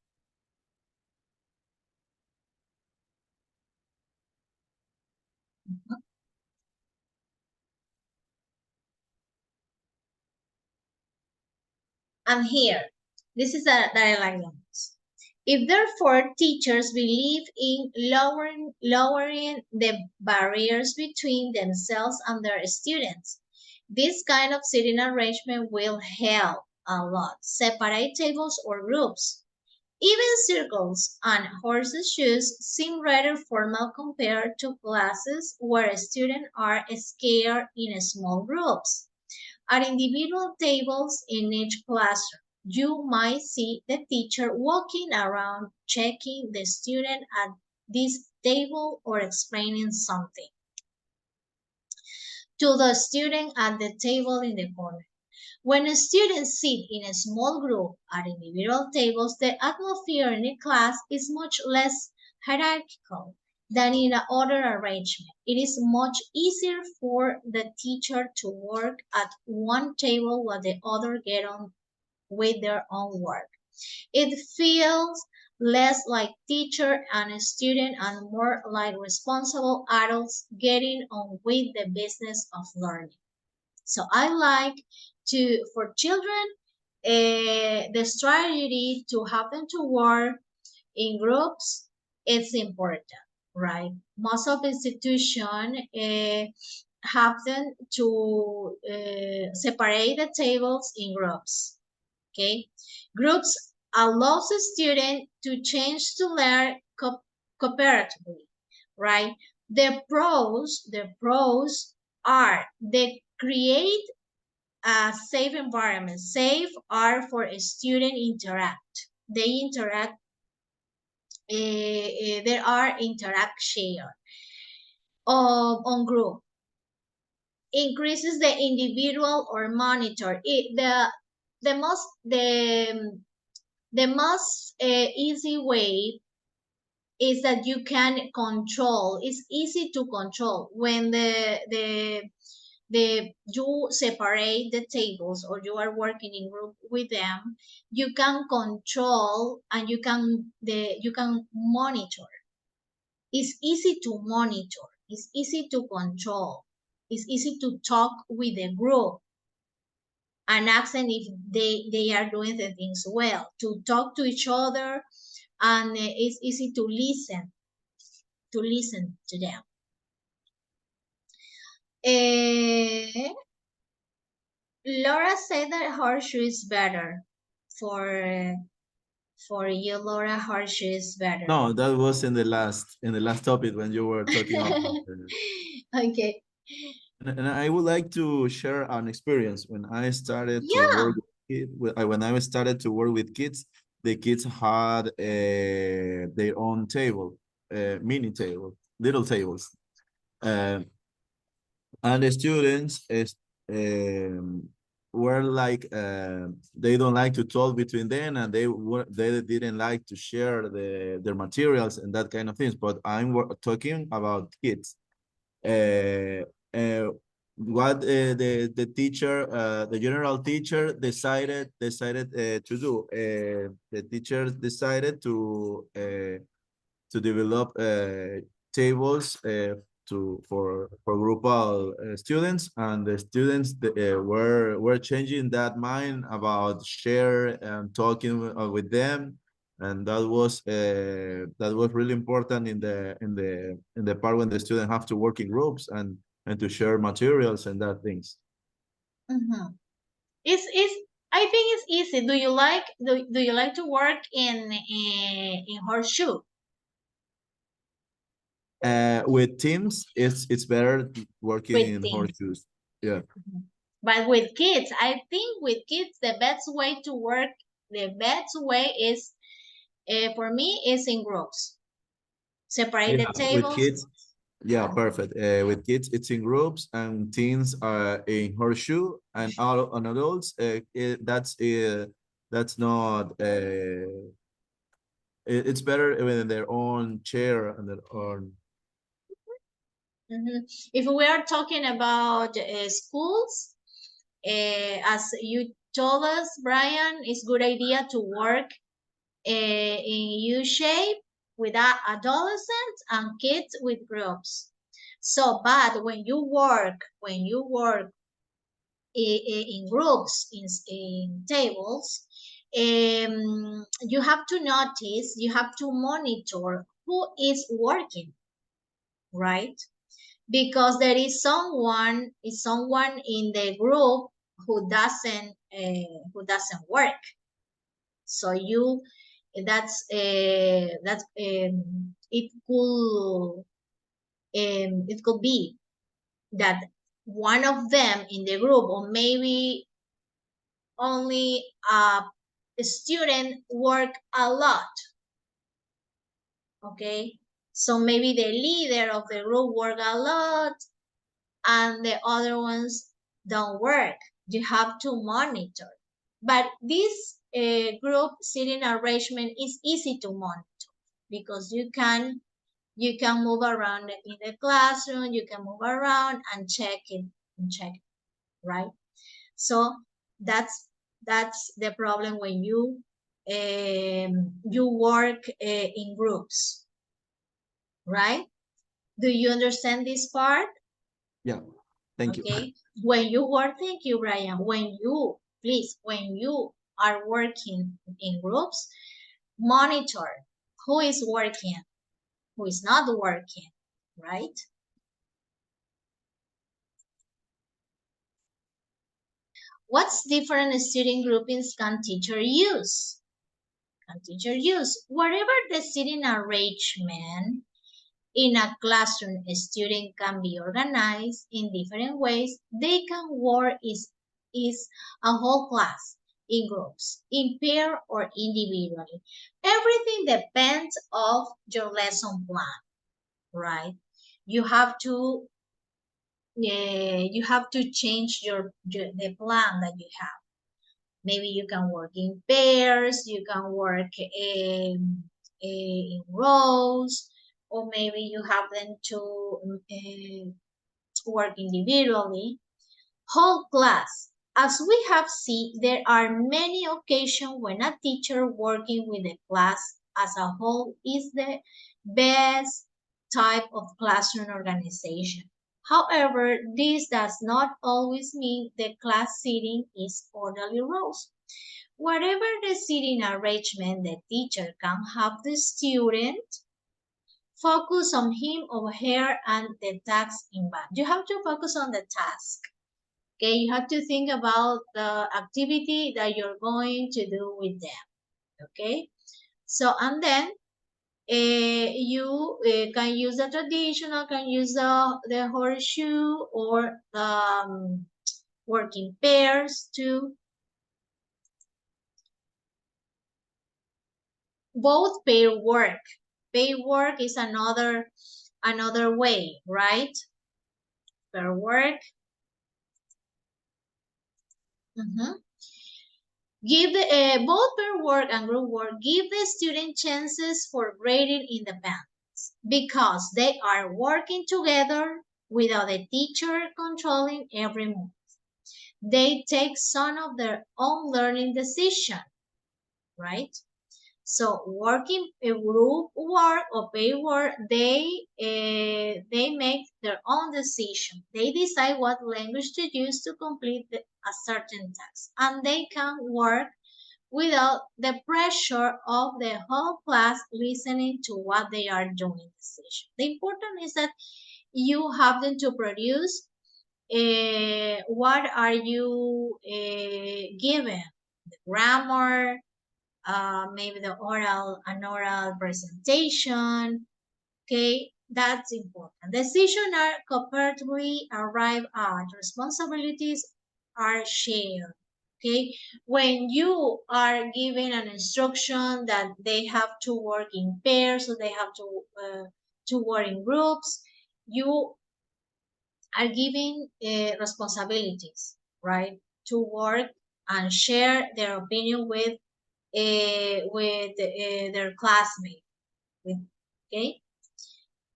And here, this is that I like the most. If therefore teachers believe in lowering the barriers between themselves and their students, this kind of seating arrangement will help a lot. Separate tables or groups. Even circles and horses' shoes seem rather formal compared to classes where students are scared in small groups. At individual tables in each classroom, you might see the teacher walking around checking the student at this table or explaining something to the student at the table in the corner. When students sit in a small group at individual tables, the atmosphere in the class is much less hierarchical than in other arrangement. It is much easier for the teacher to work at one table while the other get on with their own work. It feels less like teacher and student and more like responsible adults getting on with the business of learning. So I like for children, the strategy to have them to work in groups, it's important, right? Most of institution have them to separate the tables in groups, okay? Groups allows the student to change to learn cooperatively, right? The pros are they create a safe environment. Safe are for a student interact. They interact. There are interaction on group. Increases the individual or monitor. The most easy way is that you can control. It's easy to control when you separate the tables or you are working in group with them, you can control and you can monitor. It's easy to monitor, it's easy to control, it's easy to talk with the group and ask them if they are doing the things well, to talk to each other, and it's easy to listen to them. Laura said that horseshoe is better for you, Laura. Horseshoe is better. No, that was in the last topic when you were talking about. Okay. And I would like to share an experience when I started to Yeah. work when I started to work with kids. The kids had their own table, mini table, little tables, and the students were like they don't like to talk between them, and they didn't like to share their materials and that kind of things. But I'm talking about kids. What the teacher, the general teacher decided to do. The teacher decided to develop tables for grupal students, and the students were changing that mind about share and talking with them, and that was really important in the part when the student have to work in groups and to share materials and that things. Mhm. It's I think it's easy. Do you like to work in horseshoe? With teams, it's better working With in teams. horseshoes. Yeah. But with kids, I think with kids, the best way to work, the best way is, for me, is in groups. Separate the Yeah, with tables. kids. Yeah, perfect. With kids, it's in groups, and teens are in horseshoe, and all on adults, that's not. It's better in their own chair and their own. If we are talking about schools, as you told us, Brian, it's good idea to work in U-shape with adolescents and kids with groups. So, but when you work in groups, in tables, you have to notice, you have to monitor who is working, right? Because there is someone in the group who doesn't work. So that's it could be that one of them in the group, or maybe only a student, work a lot. Okay, so maybe the leader of the group work a lot and the other ones don't work. You have to monitor. But this group sitting arrangement is easy to monitor because you can move around in the classroom, you can move around and check it, right? So that's the problem when you work in groups, right? Do you understand this part? Yeah, thank you. Okay. When you work, thank you, Brian. When you are working in groups, monitor who is working, who is not working, right? What's different student groupings can teacher use? Whatever the seating arrangement in a classroom, a student can be organized in different ways. They can work is a whole class, in groups, in pair or individually. Everything depends of your lesson plan, right? You have to change the plan that you have. Maybe you can work in pairs, you can work in rows, or maybe you have them to work individually. Whole class. As we have seen, there are many occasions when a teacher working with the class as a whole is the best type of classroom organization. However, this does not always mean the class seating is orderly rows. Whatever the seating arrangement, the teacher can have the student focus on him or her and the task in mind. You have to focus on the task. Okay, you have to think about the activity that you're going to do with them. Okay, so and then you can use the traditional, can use the horseshoe or working pairs too. Both pair work. Pair work is another way, right? Pair work. Give both pair work and group work, give the student chances for grading independence because they are working together without the teacher controlling every move. They take some of their own learning decision, right? So working a group work or pair work, they make their own decision. They decide what language to use to complete a certain task, and they can work without the pressure of the whole class listening to what they are doing decision. The important is that you have them to produce what are you given, the grammar, maybe an oral presentation. Okay, that's important. Decisions are cooperatively arrived at. Responsibilities are shared. Okay, when you are given an instruction that they have to work in pairs, so they have to work in groups, you are giving responsibilities, right, to work and share their opinion with their classmate. Okay.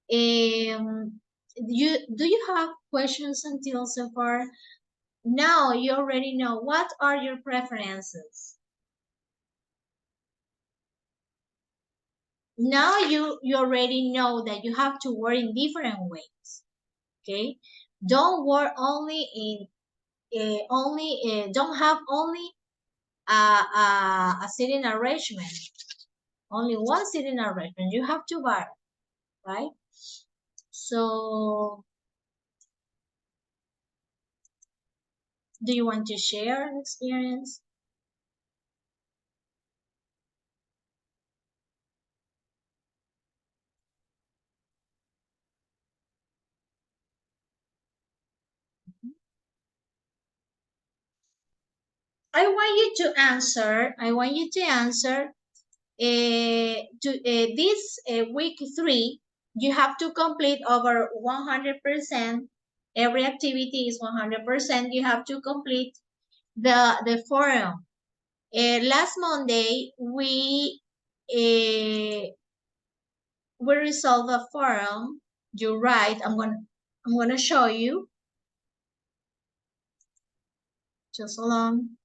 Do you have questions until so far? Now you already know what are your preferences. Now you already know that you have to work in different ways. Okay. Don't work only in don't have only a sitting arrangement. Only one sitting arrangement. You have to vary, right? So, do you want to share an experience? I want you to answer. This week 3. You have to complete over 100%. Every activity is 100%. You have to complete the forum. Last Monday we resolved a forum. You write. I'm gonna show you. Just along.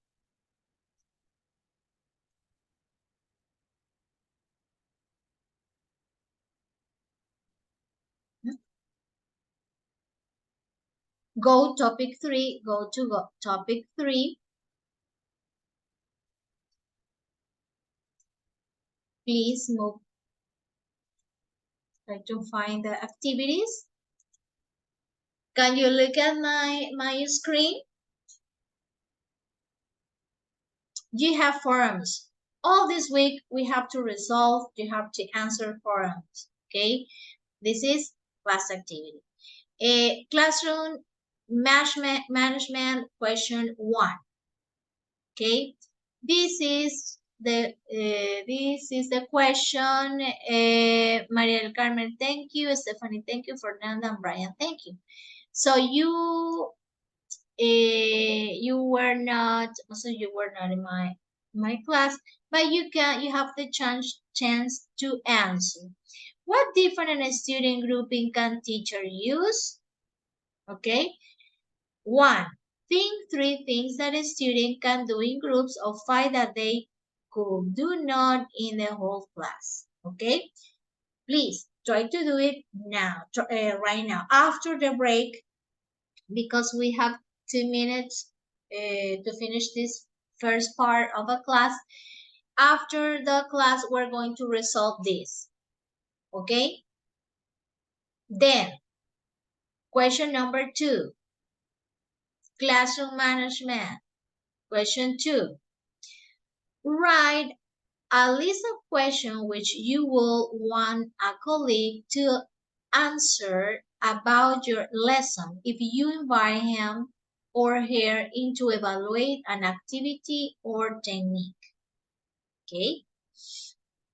Go topic 3. Go to topic 3. Please move. Try to find the activities. Can you look at my screen? You have forums. All this week we have to resolve, you have to answer forums. Okay, this is class activity. Classroom management question 1. Okay, this is the question. Maria del Carmen, thank you. Stephanie, thank you. Fernanda and Brian, thank you. So you were not in my class, but you have the chance to answer. What different student grouping can teacher use? Okay. 1. Think 3 things that a student can do in groups of 5 that they could do not in the whole class. Okay. Please try to do it now, right now, after the break, because we have 2 minutes to finish this first part of a class. After the class, we're going to resolve this. Okay? Then, question number 2. Classroom management. Question 2. Write a list of questions which you will want a colleague to answer about your lesson if you invite him or her in to evaluate an activity or technique. Okay,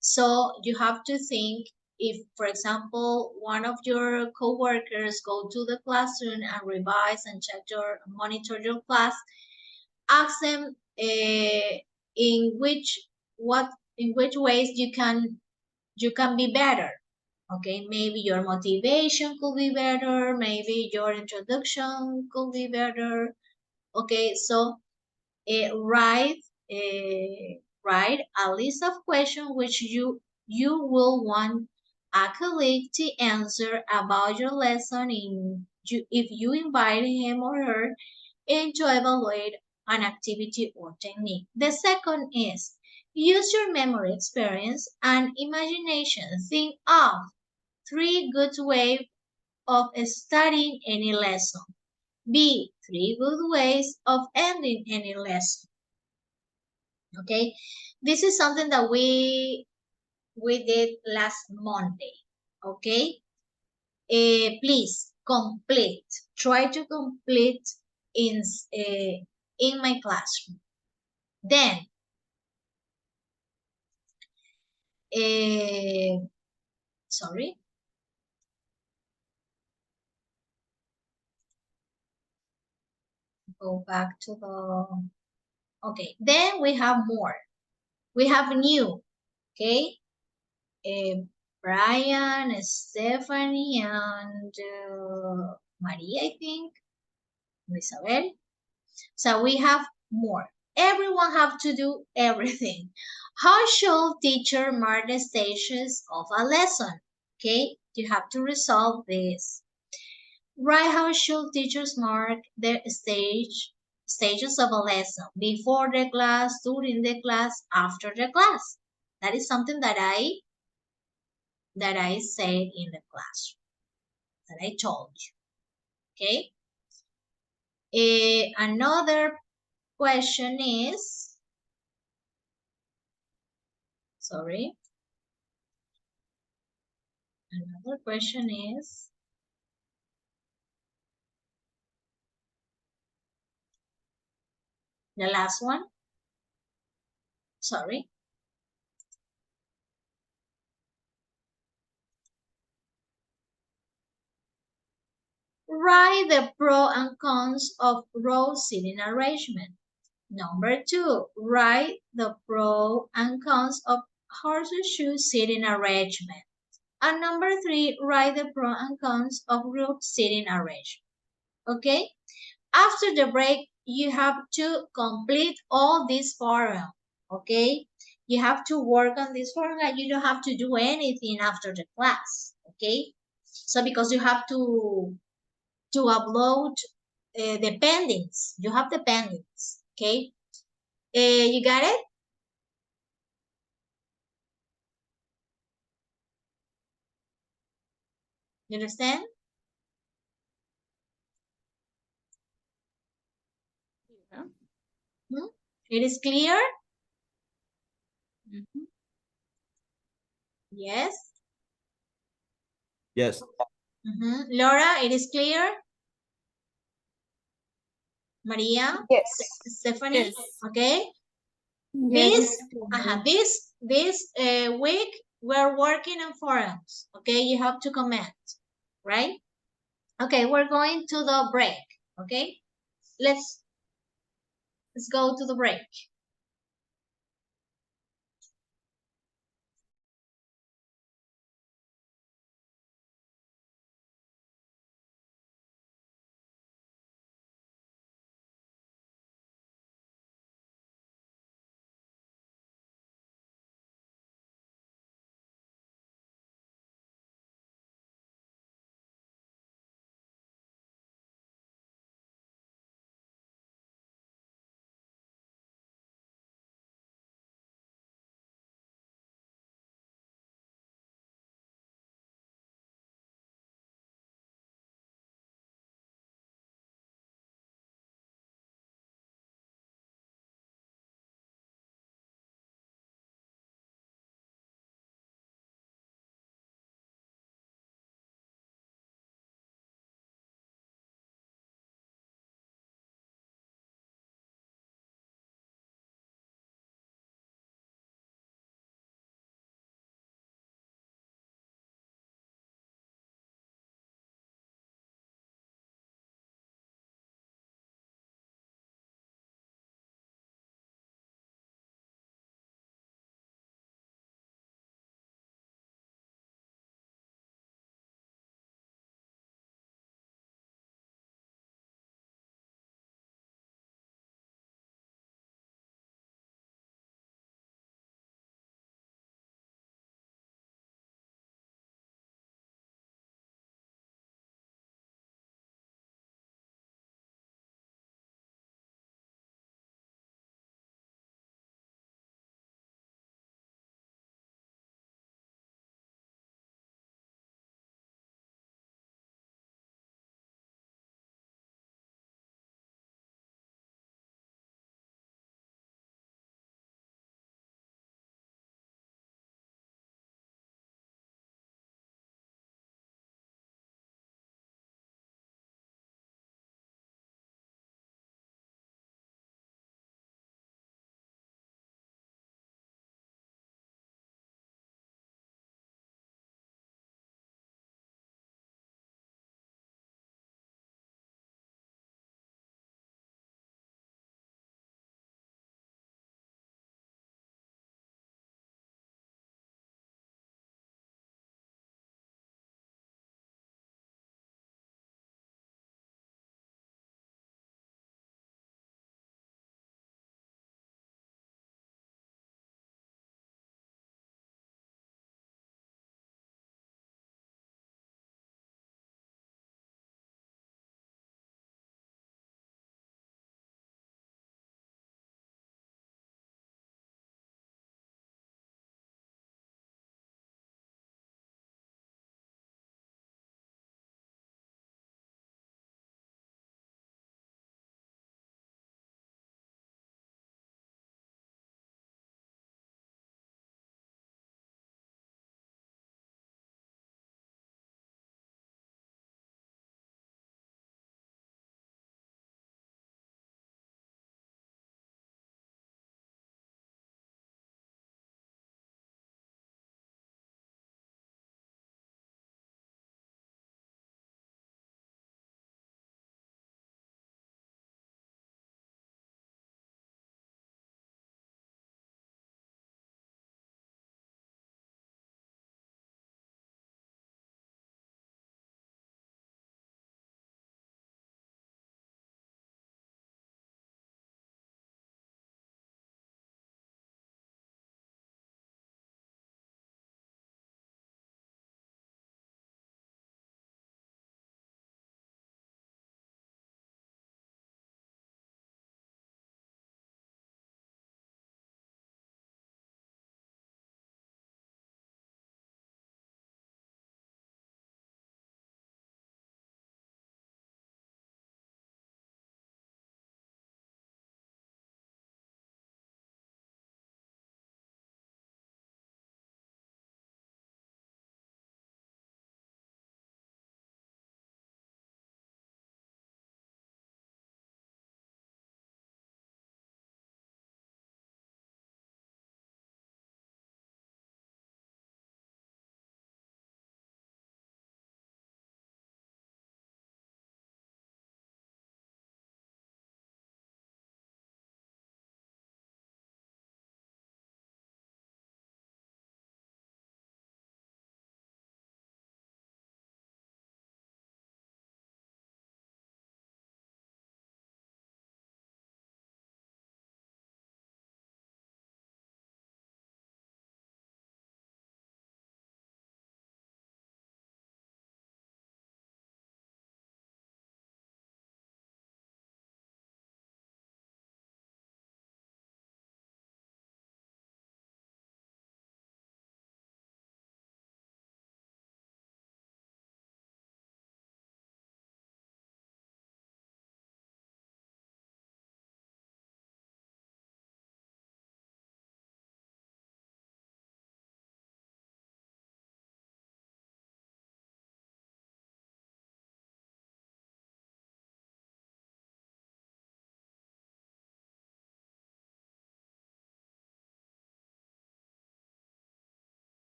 so you have to think if, for example, one of your co-workers go to the classroom and revise and monitor your class, ask them in which ways you can be better. Okay, maybe your motivation could be better, maybe your introduction could be better. Okay, so write a list of questions which you will want a colleague to answer about your lesson if you invite him or her and to evaluate an activity or technique. The second is use your memory, experience, and imagination. Think of 3 good ways of studying any lesson. B, 3 good ways of ending any lesson. Okay, this is something that we did last Monday. Okay, please complete. Try to complete in my classroom. Then, sorry. Go back to the, okay, then we have more. We have new, okay? Brian, Stephanie, and Maria, I think, Isabel. So we have more. Everyone have to do everything. How should teacher mark the stages of a lesson? Okay, you have to resolve this. Write how should teachers mark the stages of a lesson before the class, during the class, after the class. That is something that I said in the classroom, that I told you. Okay. Another question is, sorry. Another question is, the last one. Sorry. Write the pros and cons of row seating arrangement. Number 2, write the pros and cons of horseshoe seating arrangement. And number 3, write the pros and cons of group seating arrangement. Okay? After the break, you have to complete all this formula. Okay? You have to work on this formula. You don't have to do anything after the class. Okay? So because you have to upload the pendings. You have the pendings. Okay? You got it? You understand? Yeah. It is clear? Mhm. Yes. Yes. Laura, it is clear? Maria? Yes. Stephanie? Yes. Okay. Yes, This, it's clear. this week we're working on forums. Okay, you have to comment, right? Okay, we're going to the break. Okay, let's go to the break.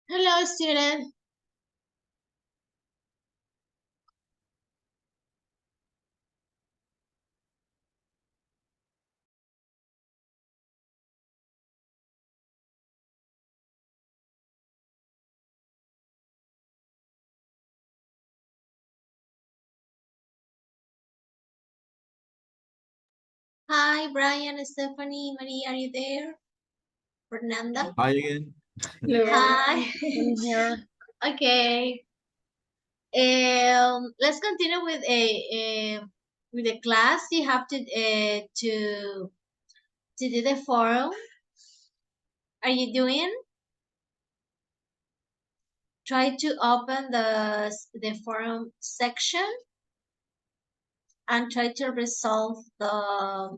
Hello, student. Hi, Brian, Stephanie, Maria, are you there? Fernanda? Hi again. Hi. I'm here. Okay. Let's continue with the class. You have to do the forum. Are you doing? Try to open the forum section and try to resolve the.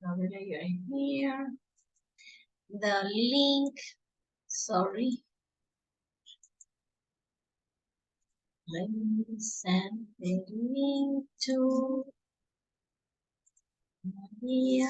Now that you're here, the link. Sorry. Let me send the link to Maria.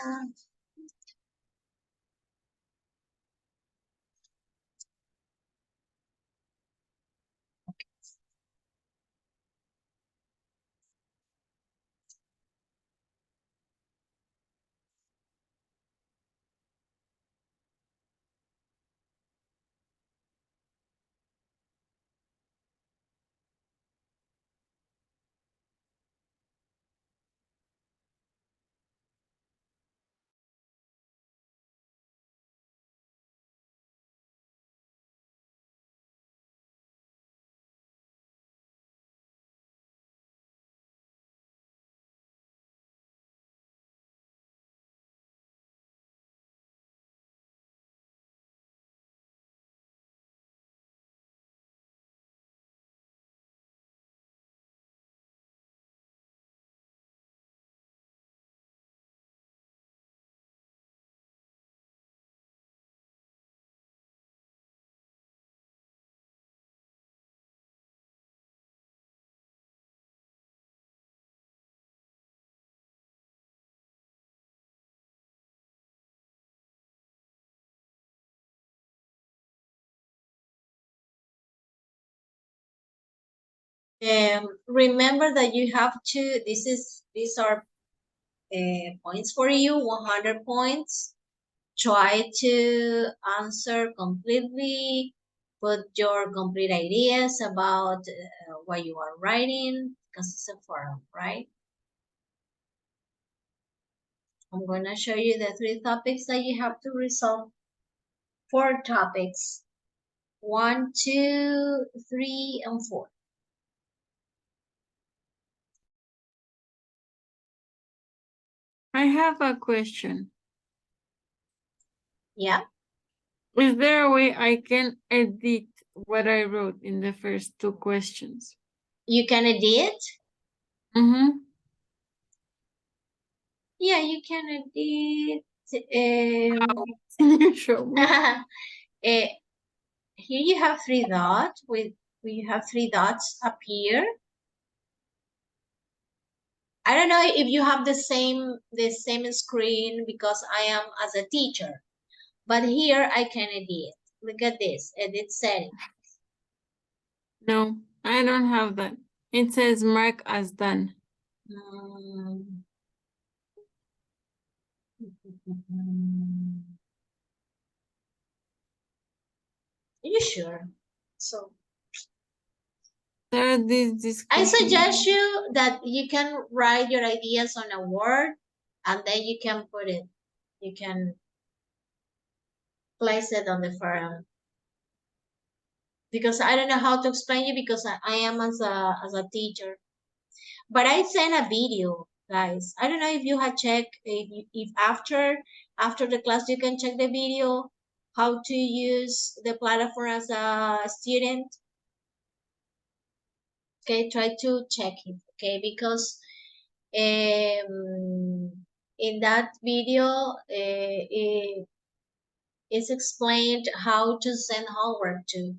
Remember that you have to, these are points for you, 100 points. Try to answer completely, put your complete ideas about what you are writing, because it's a forum, right? I'm going to show you the 3 topics that you have to resolve. 4 topics, 1, 2, 3, and 4. I have a question. Yeah, Is there a way I can edit what I wrote in the first 2 questions? you can edit. Mm-hmm. Yeah, you can edit. You show me. Here you have 3 dots you have 3 dots up here. I don't know if you have the same screen because I am as a teacher, but here I can edit. Look at this, edit setting. No, I don't have that. It says mark as done. Mm. You sure? So There this I discussion. suggest you that you can write your ideas on a Word and then you can put it, you can place it on the forum. Because I don't know how to explain you because I am as a teacher. But I sent a video, guys. I don't know if you have checked if after the class you can check the video how to use the platform as a student. Okay, try to check it. Okay, because in that video it is explained how to send homework to.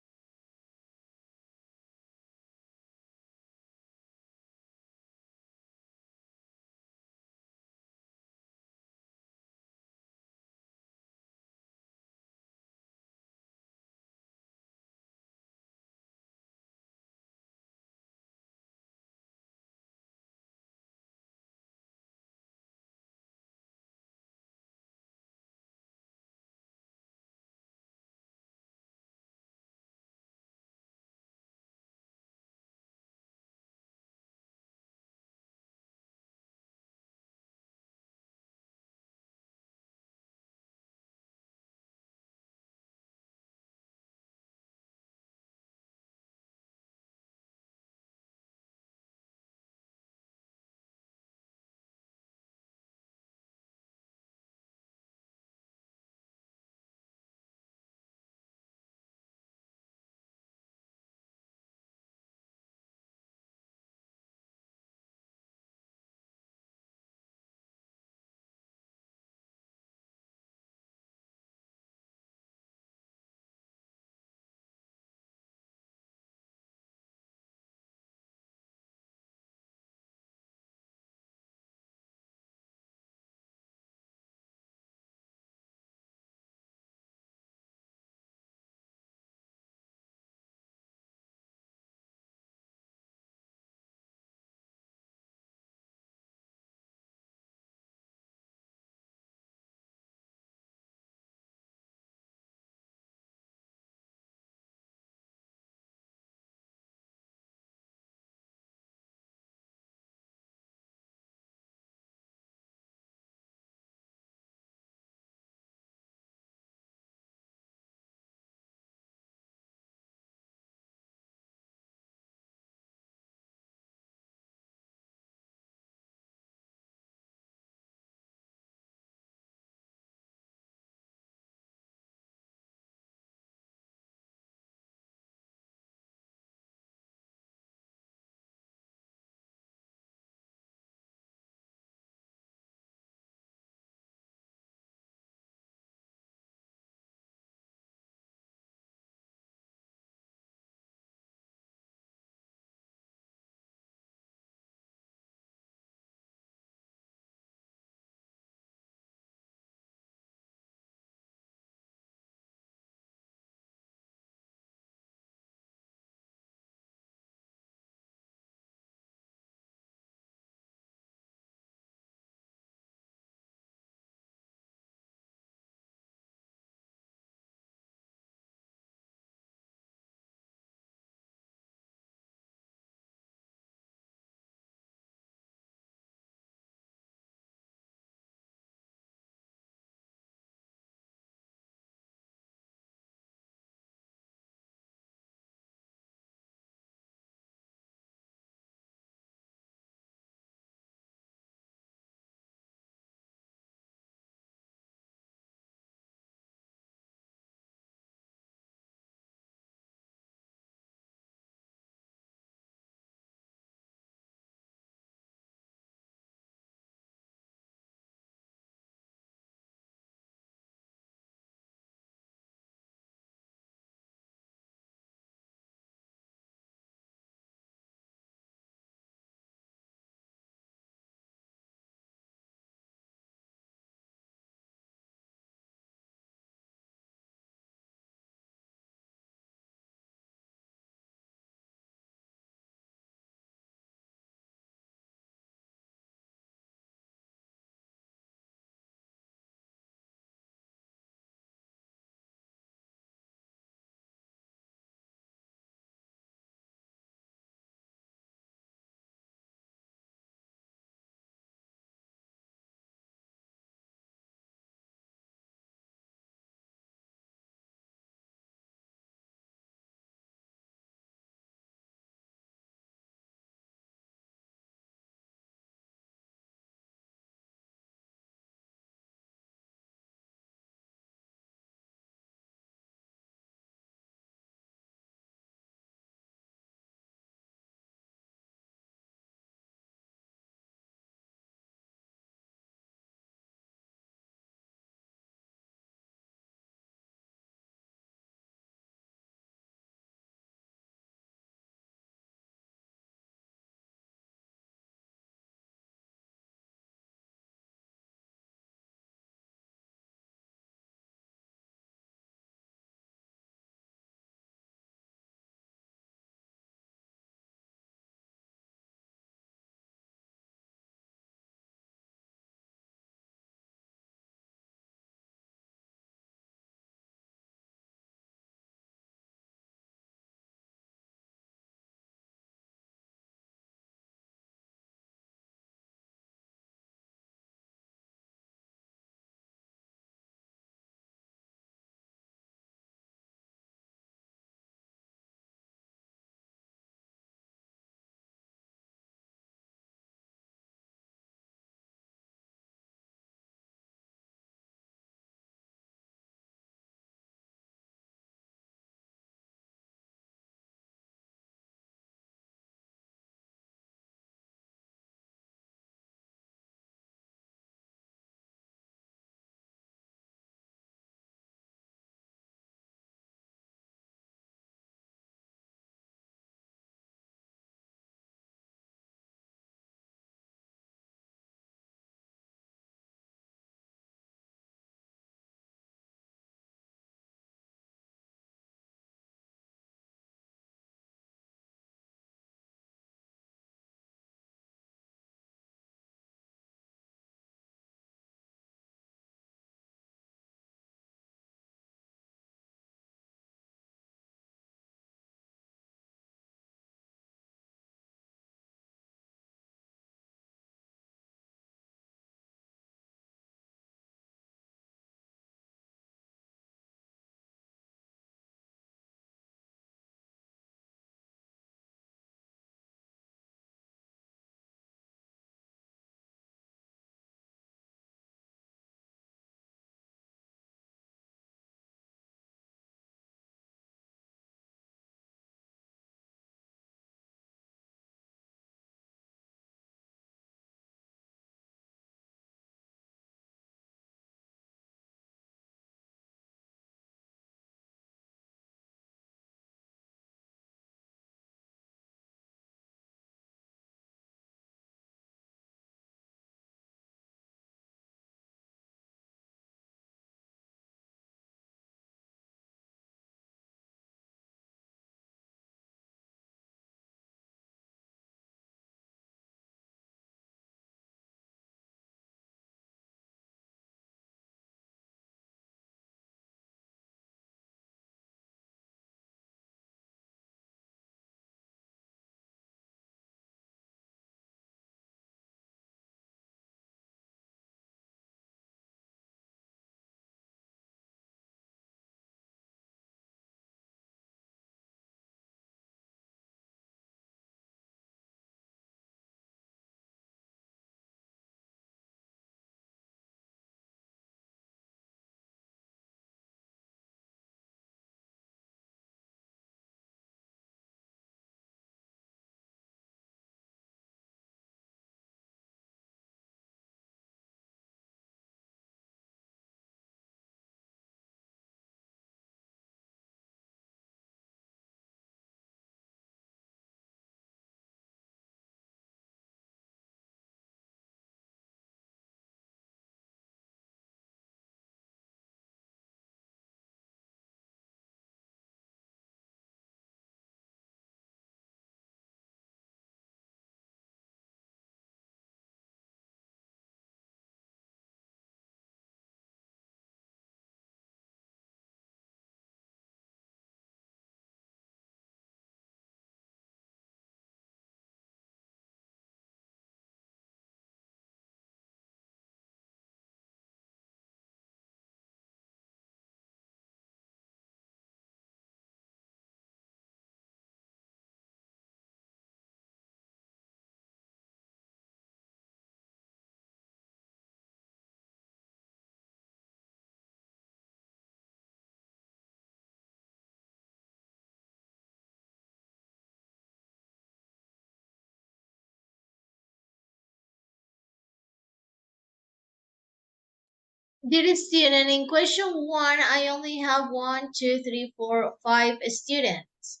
Dear student, in question 1, I only have 1, 2, 3, 4, 5 students.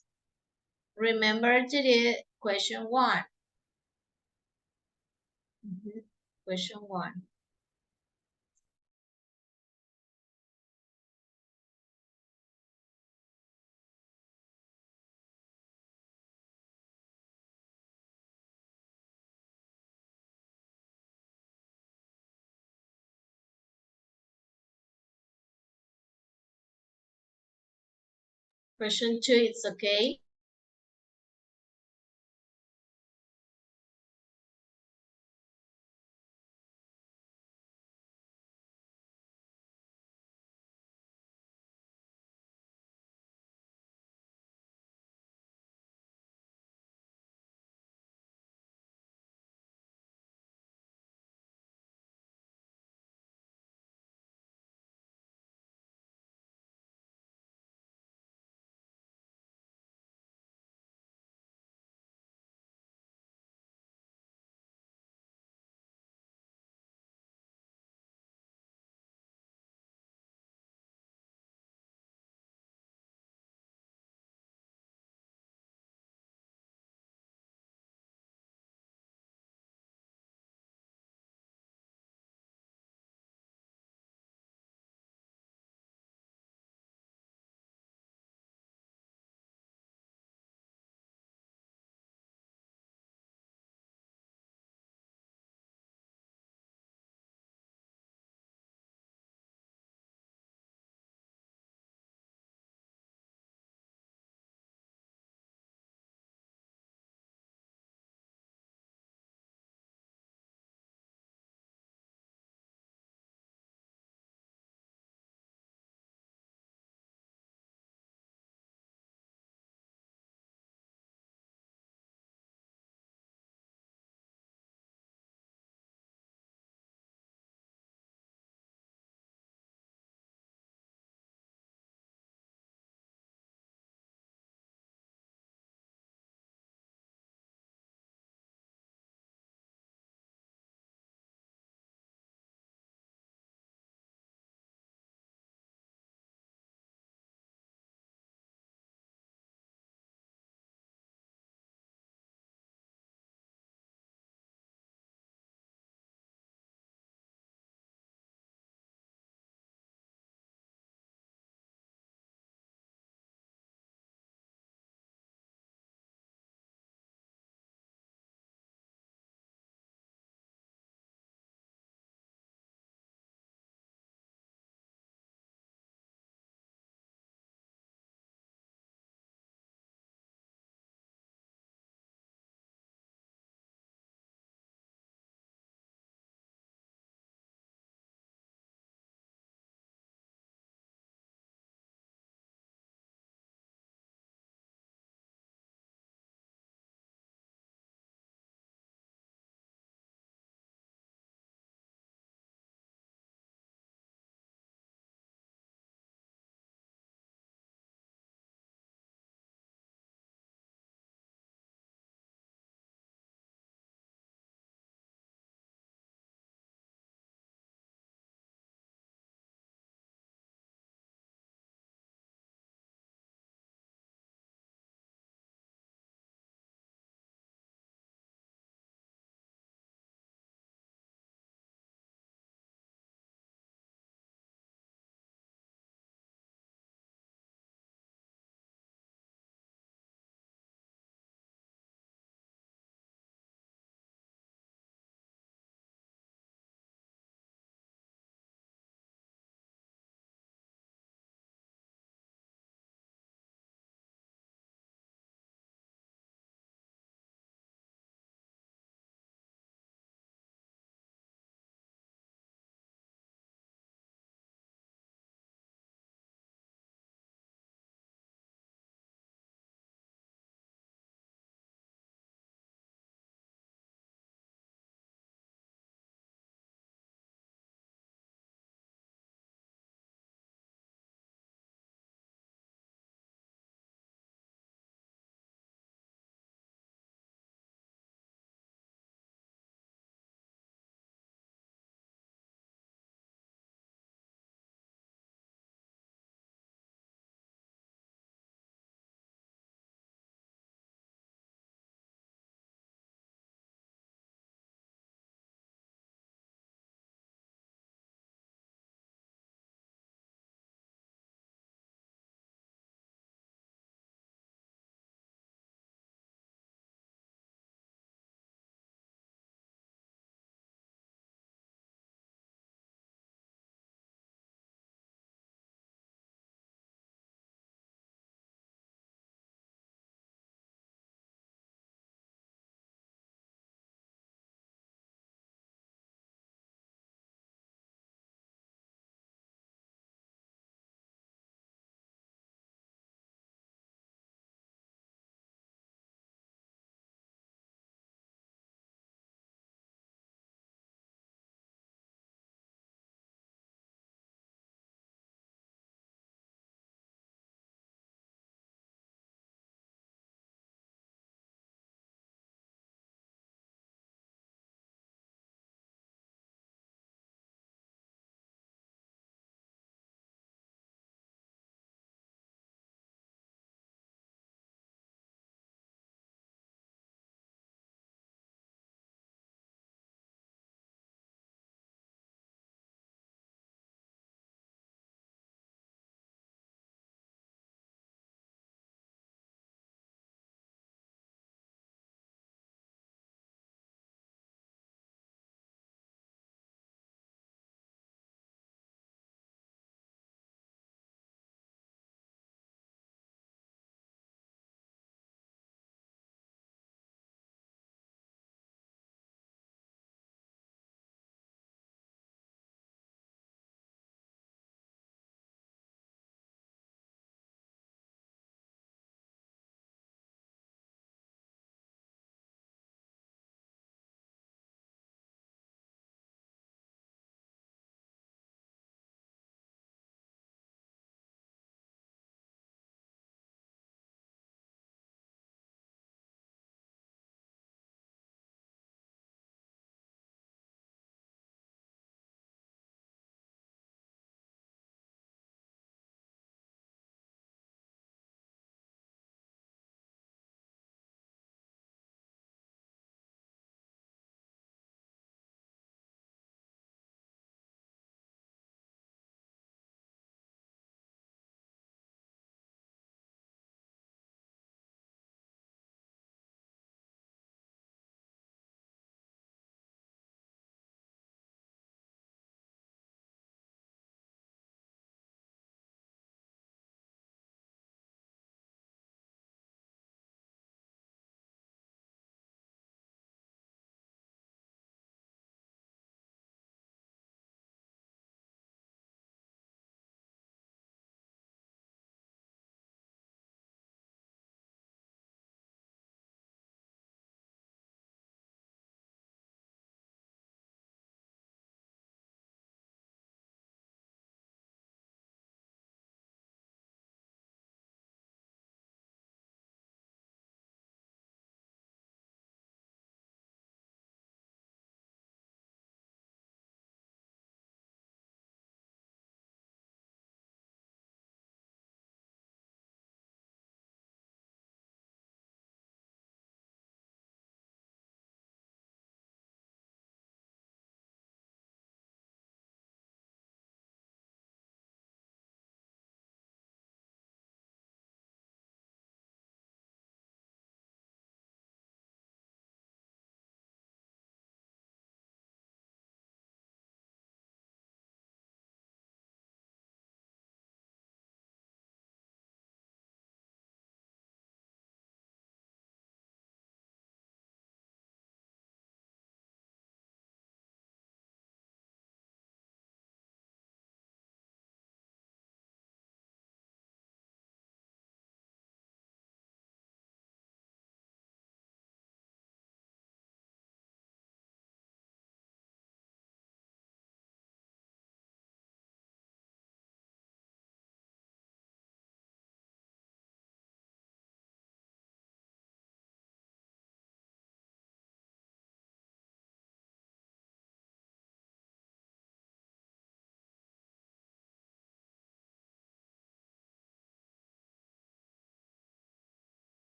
Remember to do question 1. Question 1. Question 2, it's okay.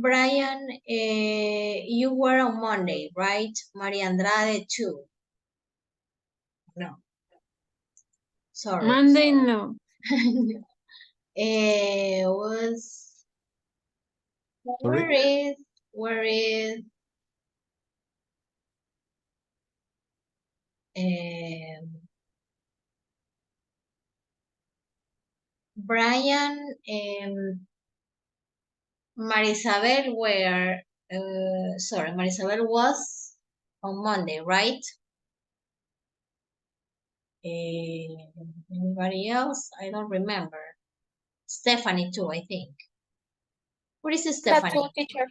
Brian, you were on Monday, right? Maria Andrade too. No. Sorry. Monday, no. Was Sorry? where is Brian Marisabel were sorry, Marisabel was on Monday, right? Anybody else? I don't remember. Stephanie too, I think. What is Stephanie? Tattoo teacher.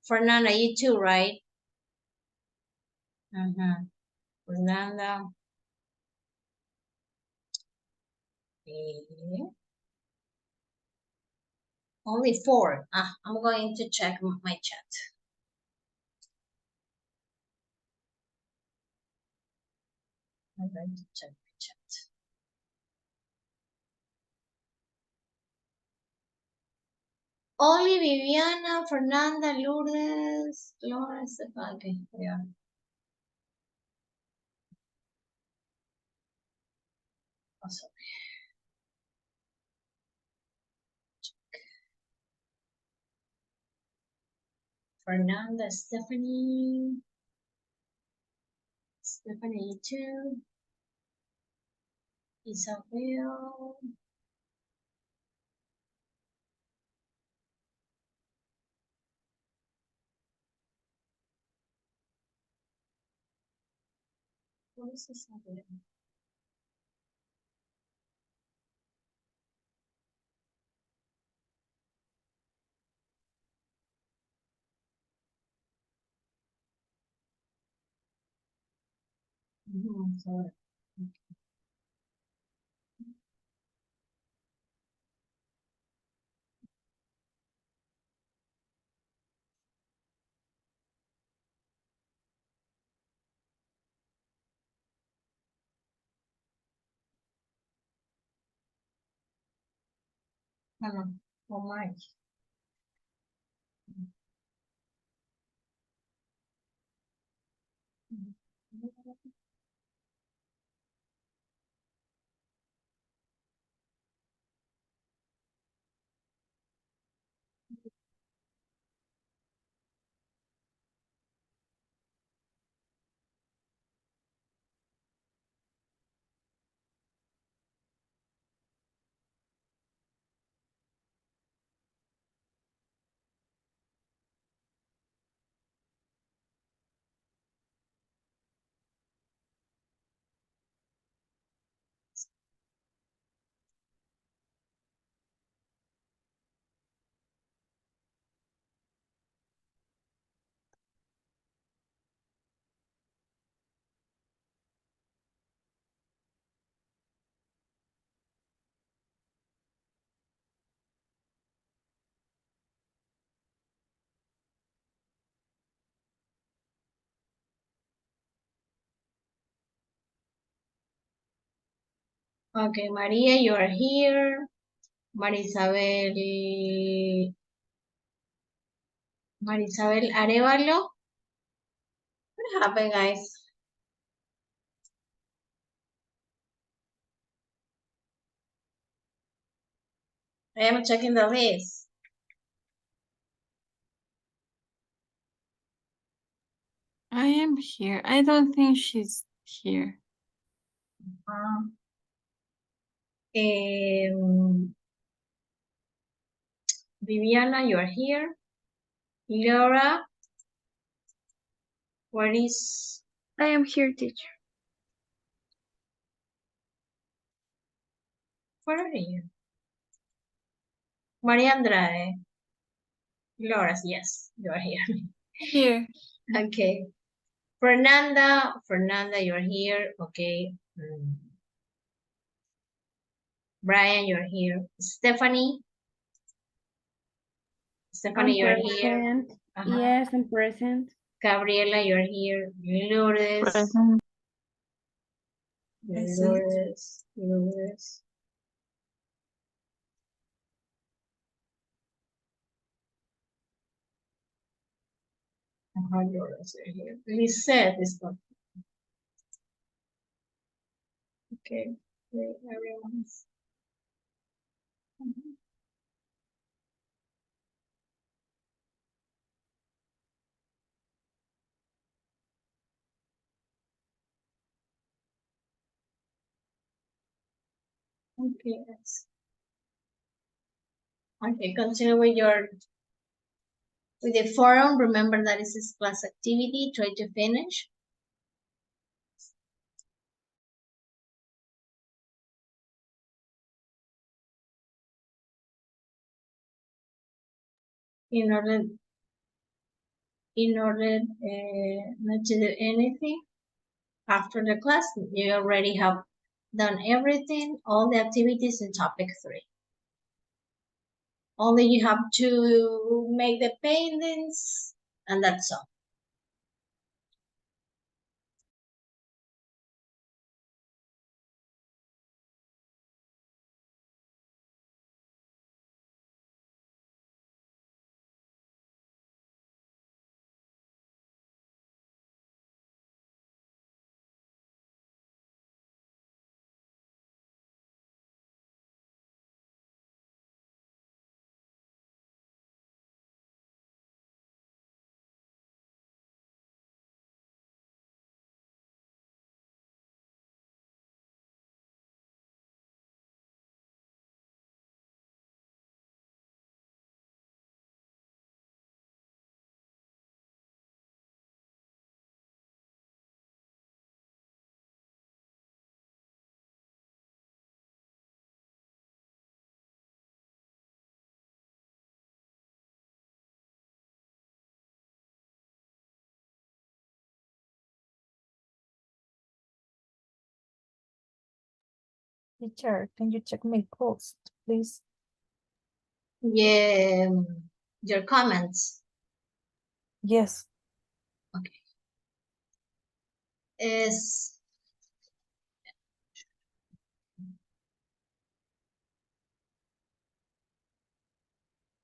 Fernanda, you too, right? Fernanda. Only 4. I'm going to check my chat. I'm going to check my chat. Only Viviana, Fernanda, Lourdes, Flores. Okay, yeah. Awesome. Fernanda, Stephanie, too. Isabel. What is Isabel? Sorry. Hello. Oh my. Okay, Maria, you are here. Marisabel Arevalo. What happened, guys? I am checking the list. I am here. I don't think she's here. Viviana, you are here. Laura, where is? I am here, teacher. Where are you? Maria Andrade. Laura, yes, you are here. Here. Okay. Fernanda, you're here. Okay. Brian, you're here. Stephanie, I'm you're here. present. Yes, I'm present. Gabriela, you're here. Lourdes. Present. Lourdes. have your answer here. Lisette is not. Okay, everyone's. Mhm. Okay, okay, continue with the forum. Remember that this is class activity. Try to finish. In order not to do anything after the class, you already have done everything, all the activities in topic 3. Only you have to make the paintings, and that's all. Teacher, can you check my post, please? Yeah, your comments Yes. is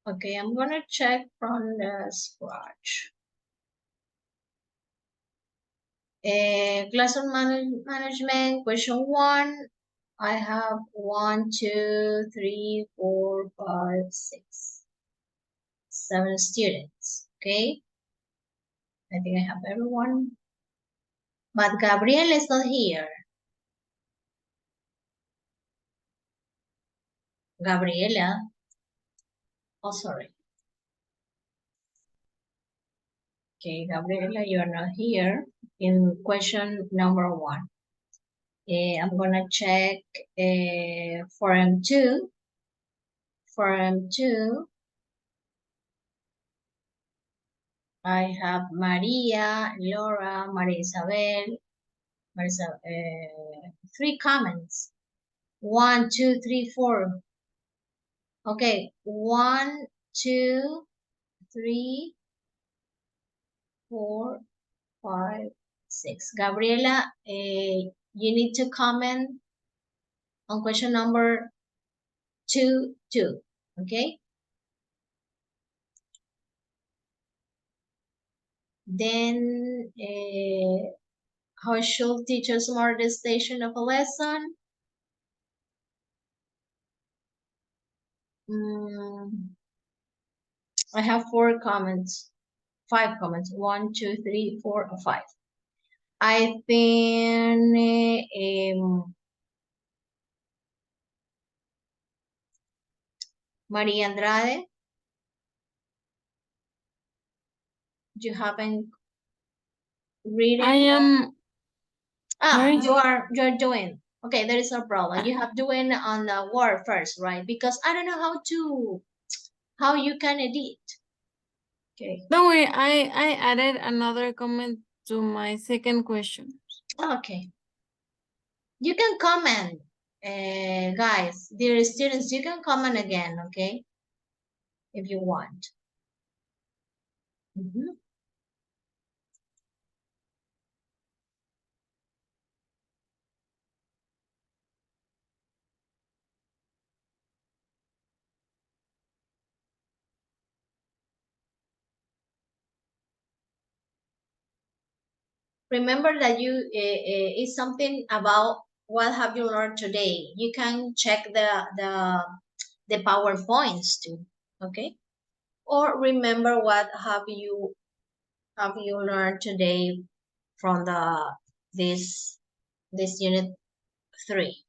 okay. I'm gonna check from the scratch. Classroom management, question 1. I have 1, 2, 3, 4, 5, 6, 7 students. Okay. I think I have everyone. But Gabriel is not here. Gabriela. Oh, sorry. Okay, Gabriela, you're not here in question number 1. I'm gonna check forum 2. Forum 2. I have Maria, Laura, Maria Isabel, 3 comments. 1, 2, 3, 4. Okay, 1, 2, 3, 4, 5, 6. Gabriela, you need to comment on question number 2, okay? Then, how should teachers mark the station of a lesson? I have 4 comments, 5 comments. 1, 2, 3, 4, 5. I think Maria Andrade, you haven't read I it? am, sorry? You're doing. Okay, there is no problem. You have doing on the Word first, right? Because I don't know how you can edit. Okay. Don't worry, I added another comment to my second question. Okay. You can comment, guys, dear students, you can comment again, okay? If you want. Mhm. remember that you is something about what have you learned today. You can check the PowerPoints too, okay? Or remember what have you learned today from this unit 3.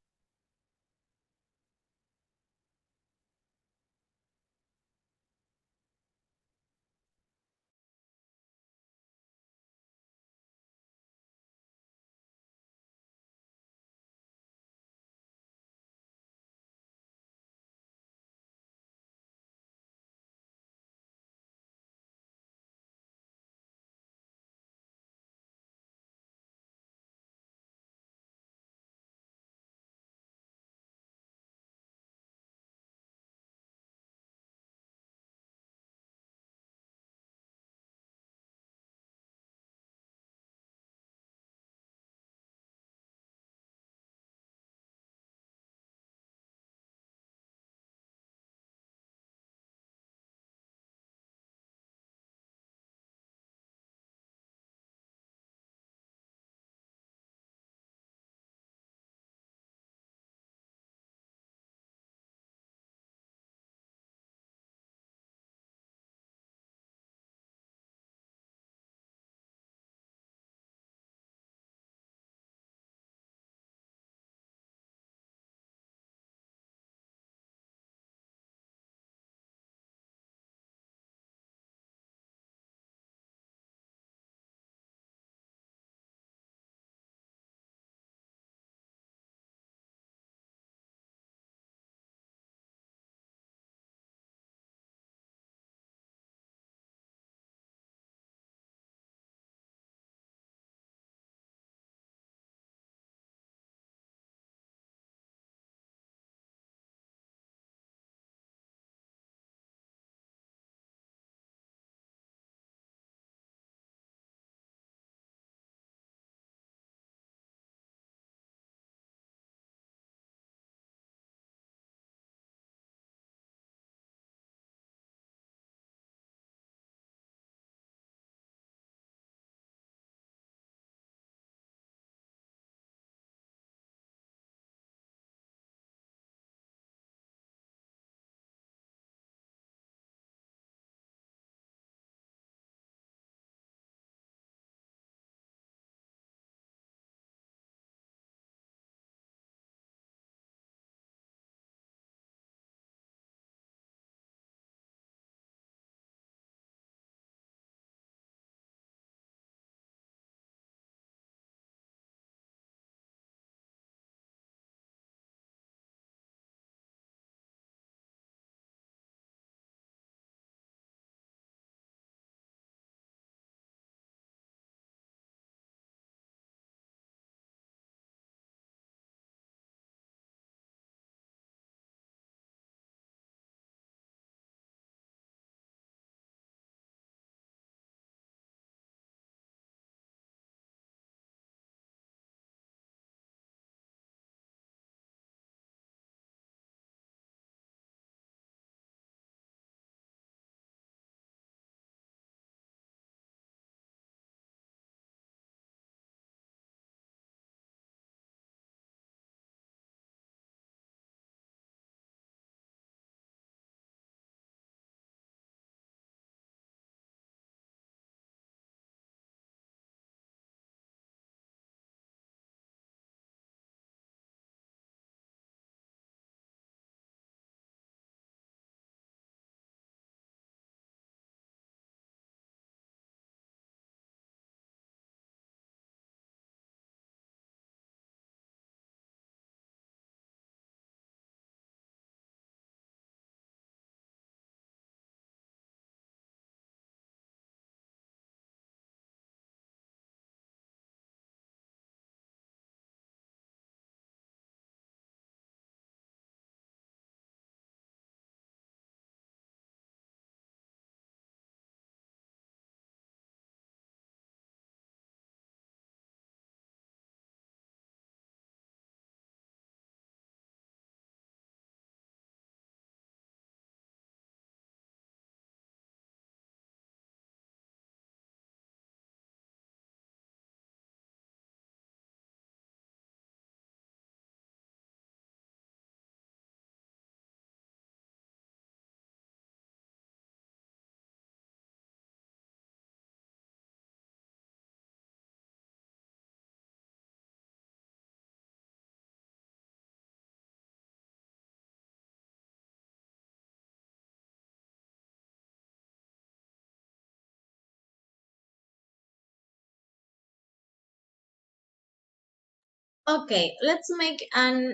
Okay, let's make a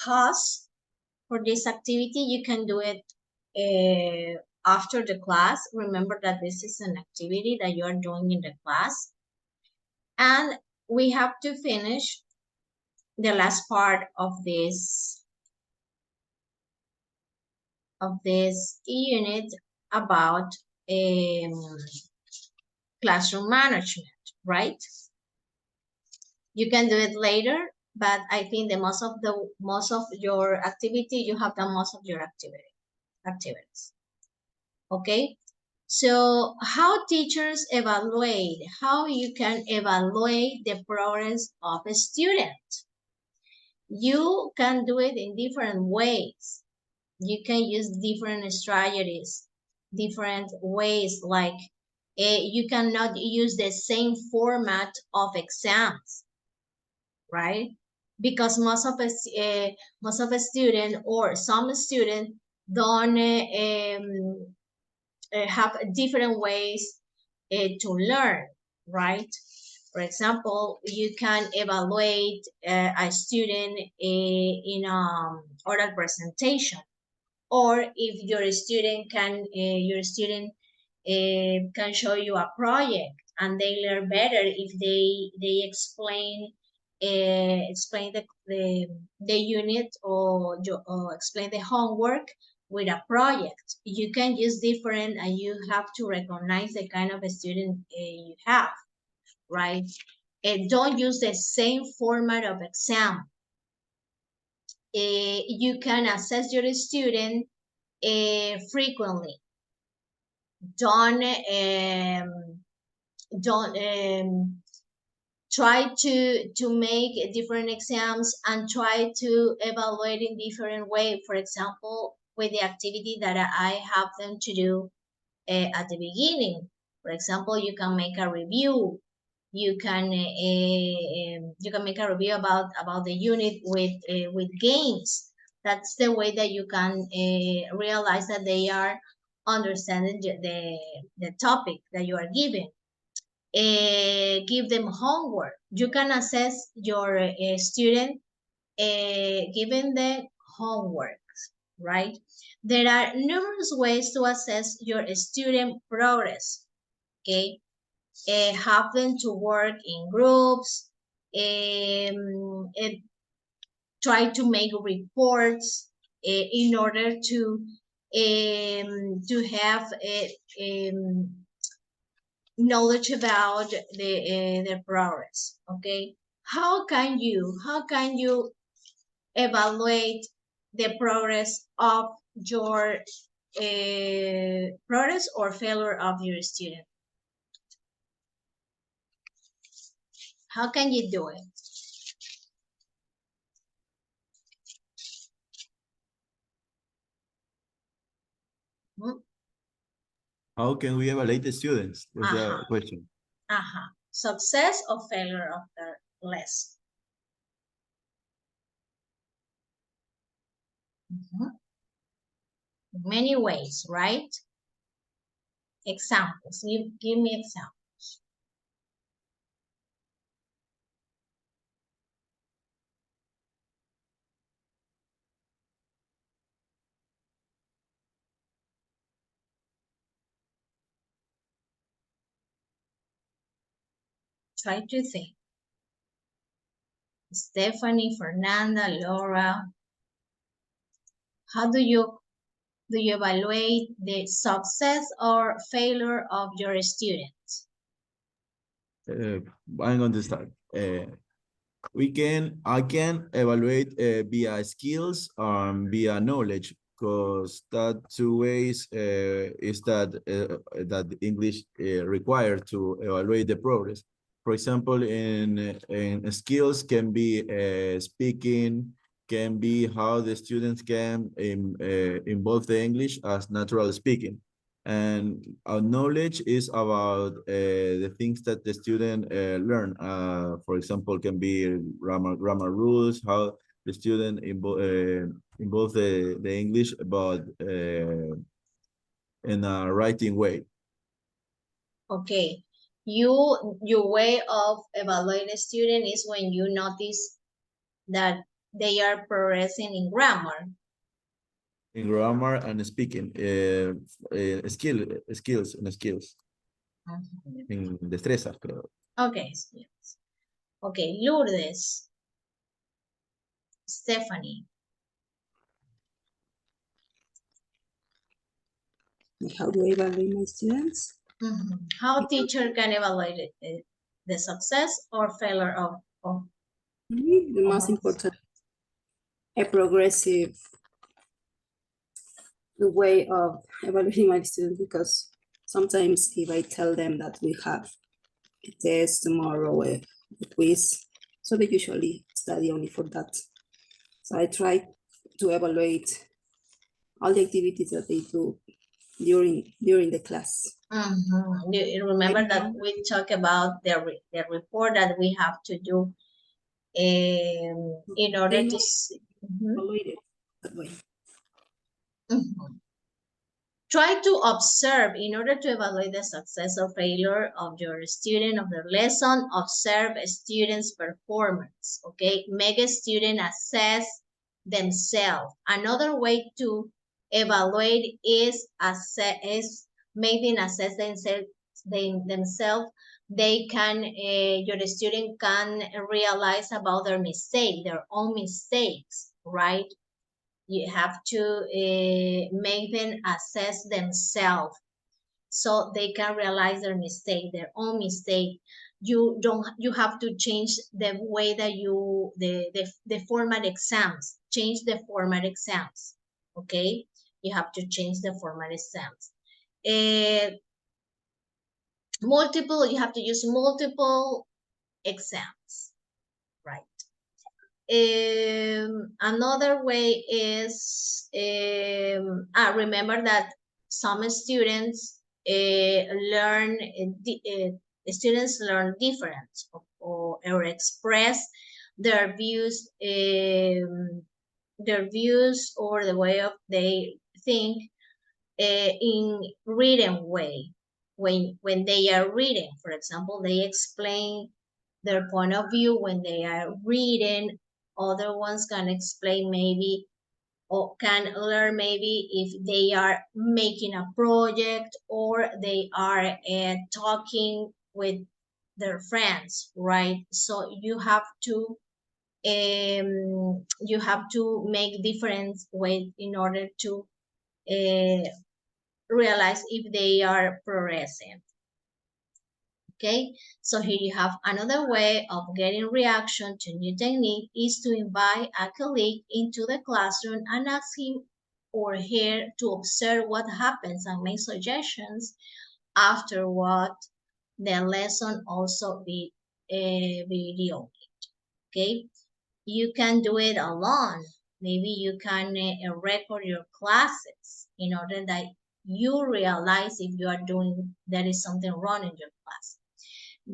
pause for this activity. You can do it after the class. Remember that this is an activity that you are doing in the class. And we have to finish the last part of this unit about classroom management, right? You can do it later, but I think the most of your activity, you have done most of your activities. Okay, so how teachers evaluate, how you can evaluate the progress of a student. You can do it in different ways. You can use different strategies, different ways, like you cannot use the same format of exams, right? Because most of a student or some student don't have different ways to learn, right? For example, you can evaluate a student in oral presentation, or if your student can show you a project and they learn better if they explain the unit or explain the homework with a project. You can use different, and you have to recognize the kind of a student you have, right? And don't use the same format of exam. You can assess your student frequently. Don't try to make different exams and try to evaluate in different way. For example, with the activity that I have them to do at the beginning. For example, you can make a review. You can make a review about the unit with games. That's the way that you can realize that they are understanding the topic that you are giving. Give them homework. You can assess your student giving them homework, right? There are numerous ways to assess your student progress, okay? Have them to work in groups, try to make reports in order to have knowledge about their progress, okay? How can you evaluate the progress of your progress or failure of your student? How can you do it? How can we evaluate the students? Was the question. Success or failure of the lesson. Many ways, right? Examples. Give me examples. Try to think. Stephanie, Fernanda, Laura. How do you evaluate the success or failure of your students? I'm going to start. I can evaluate via skills and via knowledge, because that two ways is that English required to evaluate the progress. For example, in skills can be speaking, can be how the students can involve the English as natural speaking. And our knowledge is about the things that the student learn. For example, can be grammar rules, how the student involve the English, but in a writing way. Okay, your way of evaluating a student is when you notice that they are progressing in grammar. In grammar and speaking, skills, and skills. En destrezas, creo. Okay, skills. Okay, Lourdes. Stephanie. How do I evaluate my students? How teacher can evaluate the success or failure of The most important, a progressive way of evaluating my students, because sometimes if I tell them that we have a test tomorrow, a quiz, so they usually study only for that. So I try to evaluate all the activities that they do during the class. You remember that we talked about the report that we have to do in order to see. Evaluate it that way. Try to observe in order to evaluate the success or failure of your student of the lesson. Observe a student's performance. Okay, make a student assess themselves. Another way to evaluate is make them assess themselves. They can your student can realize about their own mistakes, right? You have to make them assess themselves so they can realize their own mistake. You have to change the way that the format exams, change the format exams, okay? You have to change the format exams. You have to use multiple exams, right? Another way is remember that some students students learn different or express their views or the way of they think in written way. When they are reading, for example, they explain their point of view when they are reading. Other ones can explain maybe or can learn maybe if they are making a project or they are talking with their friends, right? So you have to make different ways in order to realize if they are progressing. Okay, so here you have another way of getting reaction to new technique is to invite a colleague into the classroom and ask him or her to observe what happens and make suggestions after what the lesson also be videoed. Okay, you can do it alone. Maybe you can record your classes in order that you realize if you are doing there is something wrong in your class.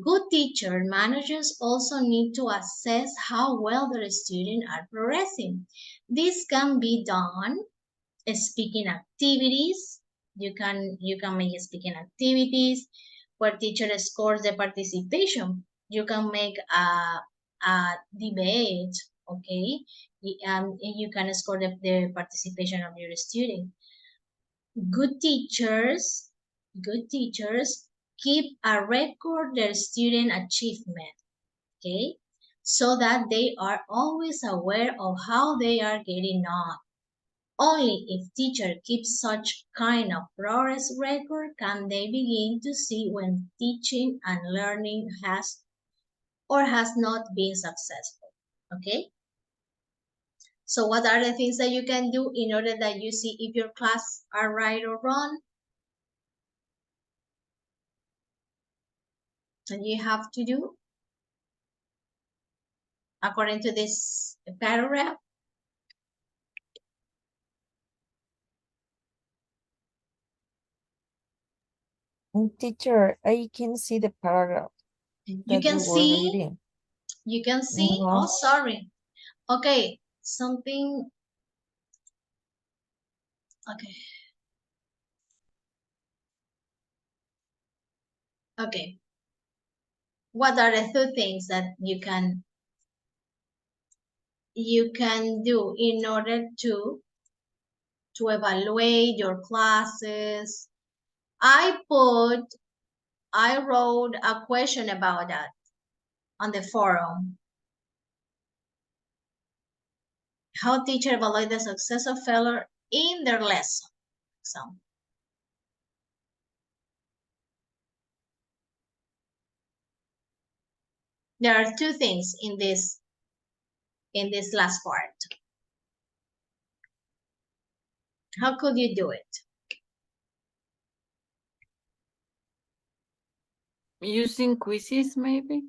Good teacher managers also need to assess how well their students are progressing. This can be done speaking activities. You can make speaking activities where teacher scores the participation. You can make a debate, okay? You can score the participation of your student. Good teachers keep a record their student achievement, okay? So that they are always aware of how they are getting on. Only if teacher keeps such kind of progress record can they begin to see when teaching and learning has or has not been successful, okay? So what are the things that you can do in order that you see if your class are right or wrong? And you have to do according to this paragraph. Teacher, I can see the paragraph You that can you were see, reading. oh, sorry. Okay, something, okay. Okay. What are the two things that you can you can do in order to evaluate your classes. I wrote a question about that on the forum. How teachers evaluate the success or failure in their lesson. So, there are two things in this last part. How could you do it? Using quizzes, maybe?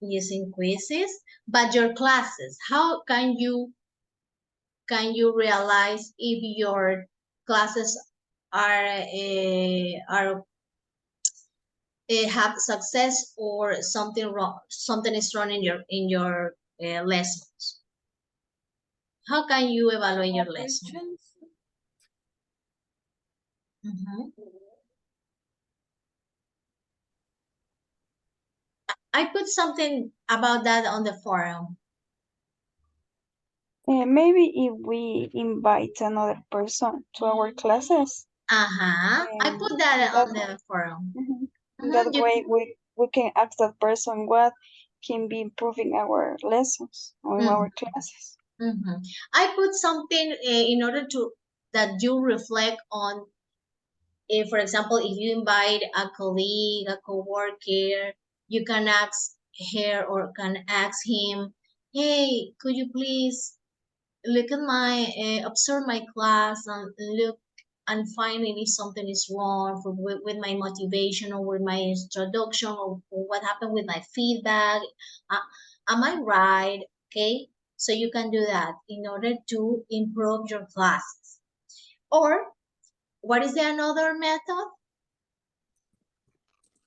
Using quizzes, but your classes, how can you realize if your classes are have success or something wrong, something is wrong in your lessons? How can you evaluate your lesson? I put something about that on the forum. Maybe if we invite another person to our classes. I put that on the forum. That way we can ask that person what can be improving our lessons or our classes. I put something in order to that you reflect on. If, for example, if you invite a colleague, a coworker, you can ask her or can ask him, hey, could you please look at observe my class and look and find if something is wrong with my motivation or with my introduction or what happened with my feedback. Am I right? Okay, so you can do that in order to improve your classes. Or what is the another method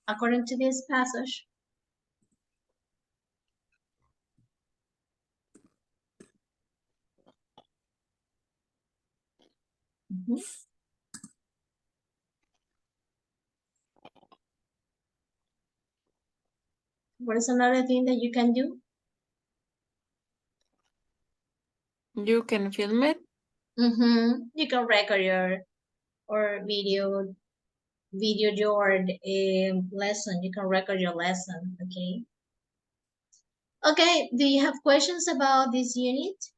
according to this passage? What is another thing that you can do? You can film it. You can record or video your lesson. You can record your lesson. Okay. Okay. Do you have questions about this unit?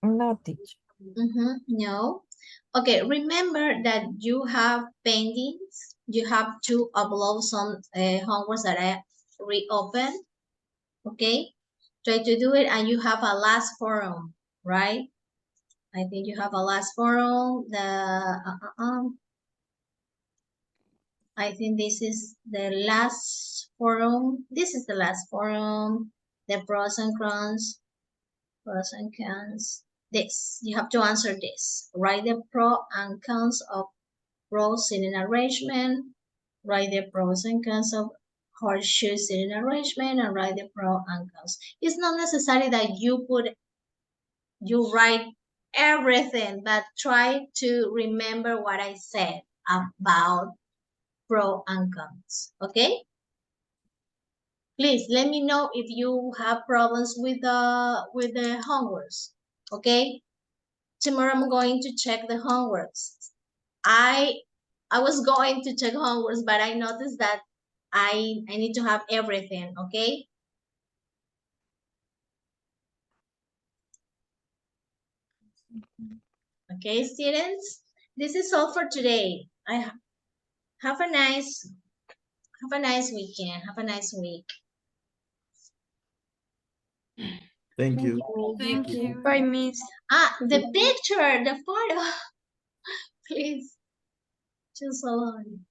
No, teacher. No. Okay. Remember that you have pendings. You have to upload some homework that I reopened. Okay. Try to do it, and you have a last forum, right? I think you have a last forum. I think this is the last forum. This is the last forum. The pros and cons. Pros and cons. This. You have to answer this. Write the pro and cons of row seating arrangement. Write the pros and cons of horseshoe seating arrangement, and write the pro and cons. It's not necessary that you write everything, but try to remember what I said about pro and cons. Okay, please let me know if you have problems with the homeworks. Okay, tomorrow I'm going to check the homeworks. I was going to check homeworks, but I noticed that I need to have everything. Okay. Okay, students, this is all for today. Have a nice weekend. Have a nice week. Thank you. Thank you. Bye, Miss. The picture, the photo. Please, choose alone.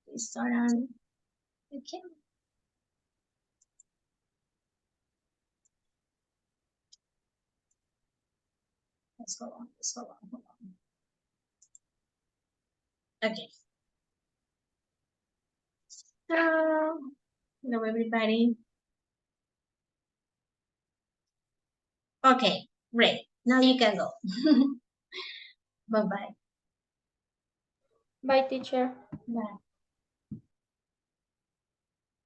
Please start on the camera. Let's go on. Hold on. Okay. So, hello everybody. Okay, great. Now you can go. Bye-bye. Bye, teacher. Bye.